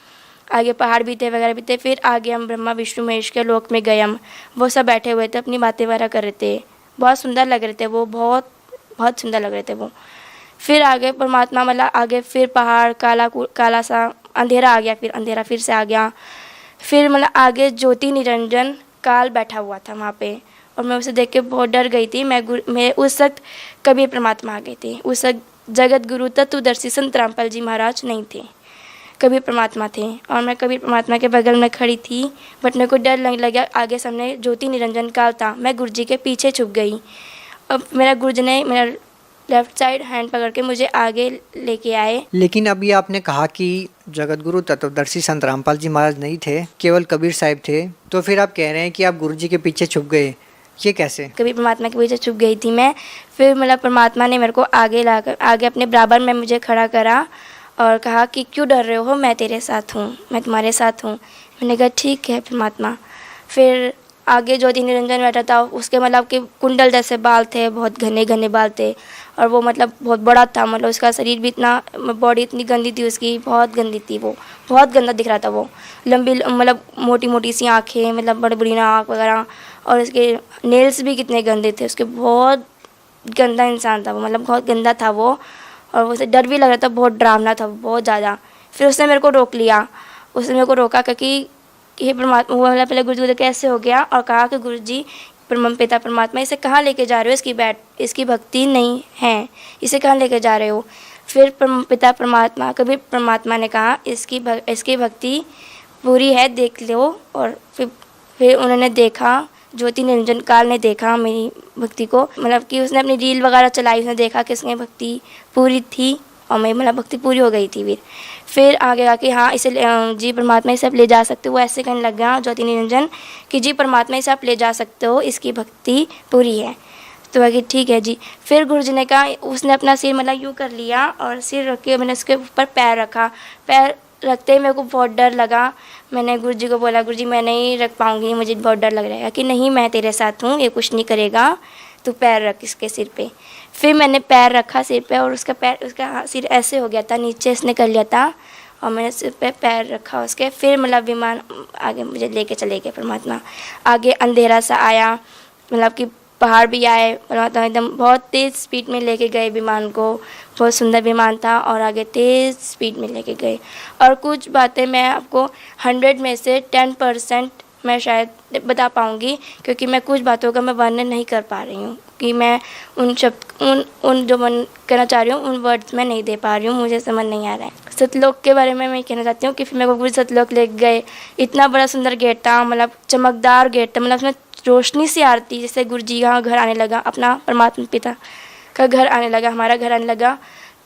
आगे पहाड़ भी थे वगैरह भी थे। फिर आगे हम ब्रह्मा विष्णु महेश के लोक में गए हम, वो सब बैठे हुए थे, अपनी बातें वगैरह कर रहे थे, बहुत सुंदर लग रहे थे वो, बहुत बहुत सुंदर लग रहे थे वो। फिर आगे परमात्मा मतलब आगे फिर पहाड़ काला सा अंधेरा आ गया, फिर अंधेरा फिर से आ गया। फिर मतलब आगे ज्योति निरंजन काल बैठा हुआ था वहाँ पे, और मैं उसे देख के बहुत डर गई थी। मैं उस वक्त कबीर परमात्मा आ गए थे। उस वक्त जगत गुरु तत्वदर्शी संत रामपाल जी महाराज नहीं थे, कबीर परमात्मा थे, और मैं कबीर परमात्मा के बगल में खड़ी थी। बट मेरे को डर लगने लगा, आगे सामने ज्योति निरंजन काल था, मैं गुरु जी के पीछे छुप गई। अब मेरा गुरु जी ने मेरा लेफ्ट साइड हैंड पकड़ के मुझे आगे लेके आए। लेकिन अभी आपने कहा कि जगत गुरु तत्वदर्शी संत रामपाल जी महाराज नहीं थे, केवल कबीर साहिब थे, तो फिर आप कह रहे हैं कि आप गुरु जी के पीछे छुप गए, ये कैसे? कबीर परमात्मा के पीछे छुप गई थी मैं। फिर मतलब परमात्मा ने मेरे को आगे अपने बराबर में मुझे खड़ा करा और कहा कि क्यों डर रहे हो, मैं तेरे साथ हूँ, मैं तुम्हारे साथ हूँ। मैंने कहा ठीक है परमात्मा। फिर आगे ज्योति निरंजन बैठा था, उसके मतलब कि कुंडल जैसे बाल थे, बहुत घने घने बाल थे, और वो मतलब बहुत बड़ा था, मतलब उसका शरीर भी इतना, बॉडी इतनी गंदी थी उसकी, बहुत गंदी थी वो, बहुत गंदा दिख रहा था वो। लंबी मतलब मोटी मोटी सी आँखें, मतलब बड़ी बड़ी नाक वगैरह, और उसके नेल्स भी कितने गंदे थे उसके, बहुत गंदा इंसान था वो, मतलब बहुत गंदा था वो, और उसे डर भी लग रहा था, बहुत डरावना था बहुत ज़्यादा। फिर उसने मेरे को रोक लिया, उसने मेरे को रोका क्योंकि ये परमात्मा, वो मतलब पहले गुरु जी कैसे हो गया, और कहा कि गुरु जी पिता परमात्मा इसे कहाँ लेके जा रहे हो, इसकी भक्ति नहीं है, इसे कहाँ लेके जा रहे हो। फिर पिता परमात्मा कबीर परमात्मा ने कहा इसकी भक्ति पूरी है, देख लो। और फिर उन्होंने देखा, ज्योति निरंजन काल ने देखा मेरी भक्ति को, मतलब कि उसने अपनी रील वगैरह चलाई, उसने देखा कि इसमें भक्ति पूरी थी, और मेरी मतलब भक्ति पूरी हो गई थी। फिर आगे आके हाँ इसे जी परमात्मा इसे आप ले जा सकते हो, वो ऐसे कहने लग गया ज्योति निरंजन कि जी परमात्मा इसे आप ले जा सकते हो, इसकी भक्ति पूरी है। तो बाकी ठीक है जी। फिर गुरु जी ने कहा, उसने अपना सिर मतलब यूँ कर लिया, और सिर रख के मैंने उसके ऊपर पैर रखा। पैर रखते ही मेरे को बहुत डर लगा। मैंने गुरु जी को बोला, गुरु जी मैं नहीं रख पाऊँगी, मुझे बहुत डर लग रहा है। कि नहीं मैं तेरे साथ हूँ, ये कुछ नहीं करेगा, तू पैर रख इसके सिर पे। फिर मैंने पैर रखा सिर पे और उसका सिर ऐसे हो गया था, नीचे इसने कर लिया था और मैंने सिर पे पैर रखा उसके। फिर मतलब विमान आगे मुझे लेके चले गए परमात्मा। आगे अंधेरा सा आया, मतलब कि पहाड़ भी आए, परमात्मा एकदम बहुत तेज़ स्पीड में लेके गए विमान को। बहुत सुंदर विमान था और आगे तेज़ स्पीड में लेके गए। और कुछ बातें मैं आपको 100 में से 10% मैं शायद बता पाऊँगी, क्योंकि मैं कुछ बातों का मैं वर्णन नहीं कर पा रही हूँ कि मैं उन शब्द उन जो मन कहना चाह रही हूँ उन वर्ड्स में नहीं दे पा रही हूँ, मुझे समझ नहीं आ रहा है। सतलोक के बारे में मैं कहना चाहती हूँ कि फिर मेरे को पूरी सतलोक ले गए। इतना बड़ा सुंदर गेट था, मतलब चमकदार गेट था, मतलब उसमें रोशनी सी आ रही थी, जैसे गुरु जी का घर आने लगा, अपना परमात्मा पिता का घर आने लगा, हमारा घर आने लगा।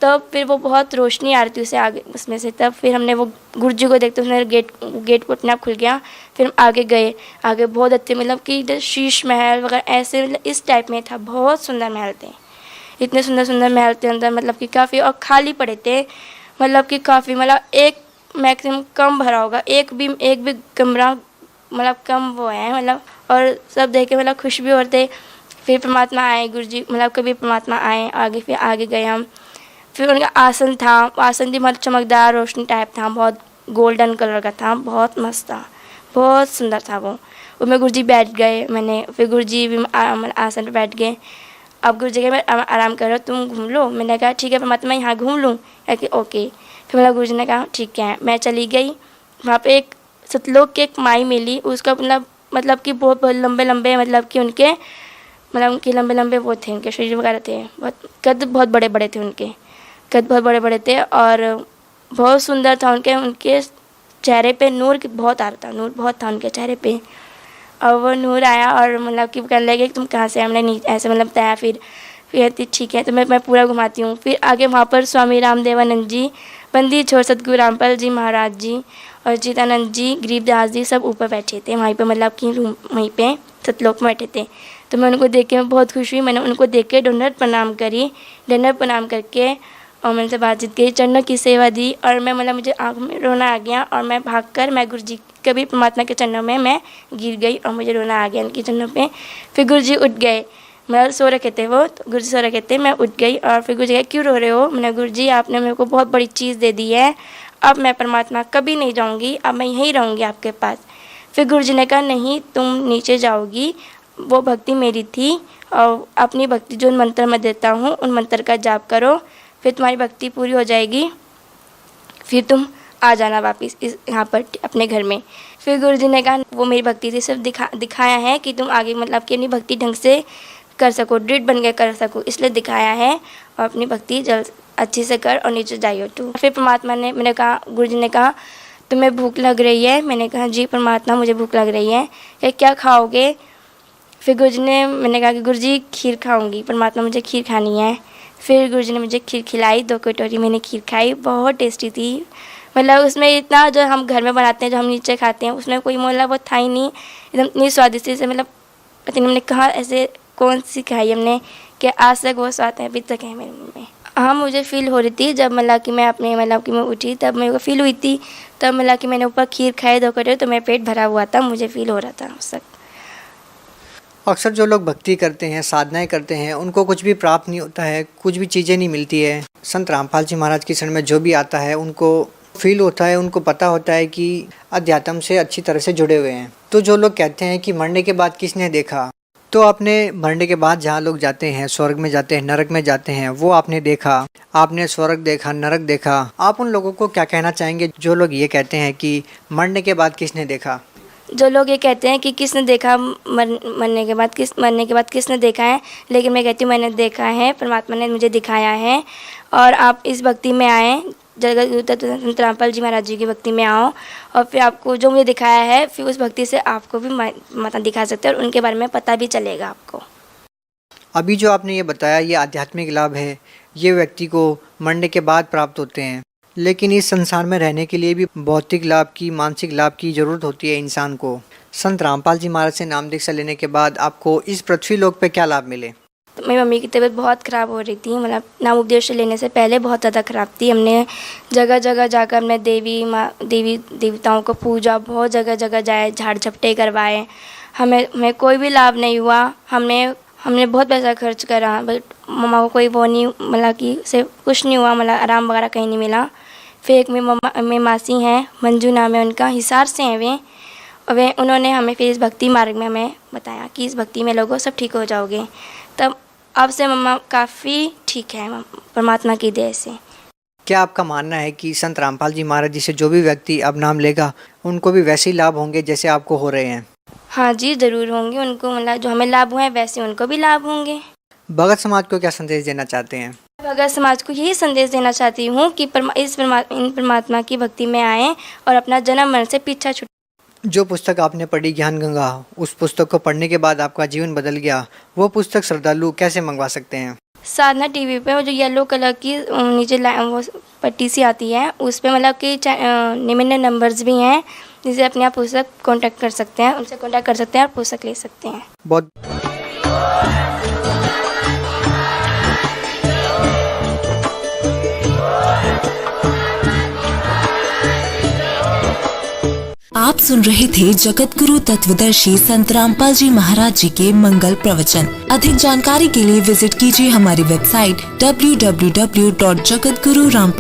तब फिर वो बहुत रोशनी आ रही थी उसे आगे उसमें से। तब फिर हमने वो गुरु जी को देखते उसने गेट को अपने आप खुल गया। फिर हम आगे गए, आगे बहुत अच्छे मतलब कि इधर शीश महल वगैरह ऐसे मतलब इस टाइप में था। बहुत सुंदर महल थे, इतने सुंदर सुंदर महल थे अंदर, मतलब कि काफ़ी और खाली पड़े थे, मतलब कि काफ़ी मतलब एक मैक्सिमम कम भरा होगा, एक भी कमरा मतलब कम वो है मतलब। और सब देख के मतलब खुश भी होते। फिर परमात्मा आए गुरु जी, मतलब कभी परमात्मा आए आगे। फिर आगे गए हम, फिर उनका आसन था, आसन भी बहुत चमकदार रोशनी टाइप था, बहुत गोल्डन कलर का था, बहुत मस्त था, बहुत सुंदर था वो। उसमें गुरु जी बैठ गए, मैंने फिर गुरु जी भी आसन पर बैठ गए। अब गुरु जी मैं आराम करो, तुम घूम लो। मैंने कहा ठीक है परमात्मा मैं यहाँ घूम लूँ, ओके। फिर मतलब गुरु जी ने कहा ठीक है। मैं चली गई, वहाँ पे एक सतलोक की एक माई मिली, उसका मतलब कि बहुत लंबे लंबे मतलब कि उनके लंबे लंबे वो थे, उनके शरीर वगैरह थे, बहुत कद बहुत बड़े बड़े थे, उनके कद बहुत बड़े बड़े थे और बहुत सुंदर था। उनके चेहरे पे नूर बहुत आ रहा था, नूर बहुत था उनके चेहरे पे। और वो नूर आया और मतलब कि कहने लगे तुम कहाँ से, हमने नहीं ऐसे मतलब बताया। फिर कहती ठीक है तो मैं पूरा घुमाती हूँ। फिर आगे वहाँ पर स्वामी रामदेवानंद जी, बंदी छोड़ सतगुरु रामपाल जी महाराज जी और जीतानंद जी, गरीबदास जी सब ऊपर बैठे थे वहीं पे, मतलब कि वहीं पे सतलोक में बैठे थे। तो मैं उनको देख के मैं बहुत खुश हुई। मैंने उनको देख के दंडवत प्रणाम करी, दंडवत प्रणाम करके और मैंने से बातचीत की, चरणों की सेवा दी। और मैं मतलब मुझे आँख में रोना आ गया और मैं भागकर मैं गुरु जी कभी परमात्मा के चरणों में मैं गिर गई और मुझे रोना आ गया उनके चरणों पे। फिर गुरु जी उठ गए, मतलब सो रखे थे वो, तो गुरु जी सो रखे थे, मैं उठ गई और फिर गुरु जी कहे क्यों रो रहे हो। मैंने गुरु जी आपने मेरे को बहुत बड़ी चीज़ दे दी है, अब मैं परमात्मा कभी नहीं जाऊँगी, अब मैं यहीं रहूँगी आपके पास। फिर गुरु जी ने कहा नहीं तुम नीचे जाओगी, वो भक्ति मेरी थी और अपनी भक्ति जो मंत्र मैं देता हूँ उन मंत्र का जाप करो, फिर तुम्हारी भक्ति पूरी हो जाएगी, फिर तुम आ जाना वापस इस यहाँ पर अपने घर में। फिर गुरु जी ने कहा वो मेरी भक्ति थी, सिर्फ दिखाया है कि तुम आगे मतलब कि अपनी भक्ति ढंग से कर सको, दृढ़ बन के कर सको, इसलिए दिखाया है। और अपनी भक्ति जल्द अच्छे से कर और नीचे जाइयो तू। फिर परमात्मा ने मैंने कहा गुरु जी ने कहा तुम्हें भूख लग रही है। मैंने कहा जी परमात्मा मुझे भूख लग रही है, क्या खाओगे। फिर गुरु जी ने मैंने कहा कि गुरु जी खीर खाऊंगी, परमात्मा मुझे खीर खानी है। फिर गुरु जी ने मुझे खीर खिलाई, 2 कटोरी मैंने खीर खाई, बहुत टेस्टी थी। मतलब उसमें इतना जो हम घर में बनाते हैं जो हम नीचे खाते हैं उसमें कोई मोला वो था ही नहीं, एकदम इतनी स्वादिष्ट से मतलब पता नहीं हमने कहा ऐसे कौन सी खाई हमने कि आज तक वो स्वाद है अभी तक है मेरे मुँह में। हाँ मुझे फ़ील हो रही थी जब मतलब कि मैं अपने मतलब कि मैं उठी तब मेरे को फ़ील हुई थी, तब मतलब कि मैंने ऊपर खीर खाई 2 कटोरी तो मेरा पेट भरा हुआ था, मुझे फ़ील हो रहा था उस वक्त। अक्सर जो लोग भक्ति करते हैं, साधनाएं करते हैं, उनको कुछ भी प्राप्त नहीं होता है, कुछ भी चीज़ें नहीं मिलती है। संत रामपाल जी महाराज की शरण में जो भी आता है उनको फील होता है, उनको पता होता है कि अध्यात्म से अच्छी तरह से जुड़े हुए हैं। तो जो लोग कहते हैं कि मरने के बाद किसने देखा, तो आपने मरने के बाद जहाँ लोग जाते हैं, स्वर्ग में जाते हैं, नरक में जाते हैं, वो आपने देखा, आपने स्वर्ग देखा, नरक देखा। आप उन लोगों को क्या कहना चाहेंगे जो लोग ये कहते हैं कि मरने के बाद किसने देखा? जो लोग ये कहते हैं कि किसने देखा मरने के बाद किसने देखा है, लेकिन मैं कहती हूँ मैंने देखा है, परमात्मा ने मुझे दिखाया है। और आप इस भक्ति में आएँ, जगत रामपाल जी महाराज जी की भक्ति में आओ और फिर आपको जो मुझे दिखाया है फिर उस भक्ति से आपको भी माता दिखा सकते हैं और उनके बारे में पता भी चलेगा आपको। अभी जो आपने ये बताया ये आध्यात्मिक लाभ है, ये व्यक्ति को मरने के बाद प्राप्त होते हैं, लेकिन इस संसार में रहने के लिए भी भौतिक लाभ की, मानसिक लाभ की ज़रूरत होती है इंसान को। संत रामपाल जी महाराज से नाम दीक्षा लेने के बाद आपको इस पृथ्वी लोक पे क्या लाभ मिले? तो मेरी मम्मी की तबीयत बहुत ख़राब हो रही थी, मतलब नाम उपदेश लेने से पहले बहुत ज़्यादा ख़राब थी। हमने जगह जगह जाकर हमने देवी देवताओं को पूजा, बहुत जगह जगह जाए, झाड़ झपटे करवाए, हमें कोई भी लाभ नहीं हुआ। हमने बहुत पैसा खर्च करा, बट मम्मा को कोई वो नहीं, मतलब कि से कुछ नहीं हुआ, मतलब आराम वगैरह कहीं नहीं मिला। फिर एक मेरी मासी हैं, मंजू नाम है उनका, हिसार से हैं वे, और वे उन्होंने हमें फिर इस भक्ति मार्ग में हमें बताया कि इस भक्ति में लोगों सब ठीक हो जाओगे। तब अब से मम्मा काफ़ी ठीक है परमात्मा की दया से। क्या आपका मानना है कि संत रामपाल जी महाराज जी से जो भी व्यक्ति अब नाम लेगा उनको भी वैसे ही लाभ होंगे जैसे आपको हो रहे हैं? हाँ जी, ज़रूर होंगे उनको, मतलब जो हमें लाभ हुए हैं वैसे उनको भी लाभ होंगे। भगत समाज को क्या संदेश देना चाहते हैं? भगत समाज को यही संदेश देना चाहती हूँ कि इन परमात्मा की भक्ति में आएँ और अपना जन्म मरण से पीछा छुट। जो पुस्तक आपने पढ़ी ज्ञान गंगा, उस पुस्तक को पढ़ने के बाद आपका जीवन बदल गया, वो पुस्तक श्रद्धालु कैसे मंगवा सकते हैं? साधना टीवी पे वो जो येलो कलर की नीचे वो पट्टी सी आती है, उस पे मतलब कि निम्न नंबर्स भी हैं जिसे अपने आप पुस्तक कांटेक्ट कर सकते हैं, उनसे कांटेक्ट कर सकते हैं और पुस्तक ले सकते हैं। बहुत आप सुन रहे थे जगत गुरु तत्वदर्शी संत रामपाल जी महाराज जी के मंगल प्रवचन। अधिक जानकारी के लिए विजिट कीजिए हमारी वेबसाइट www.jagatgururampal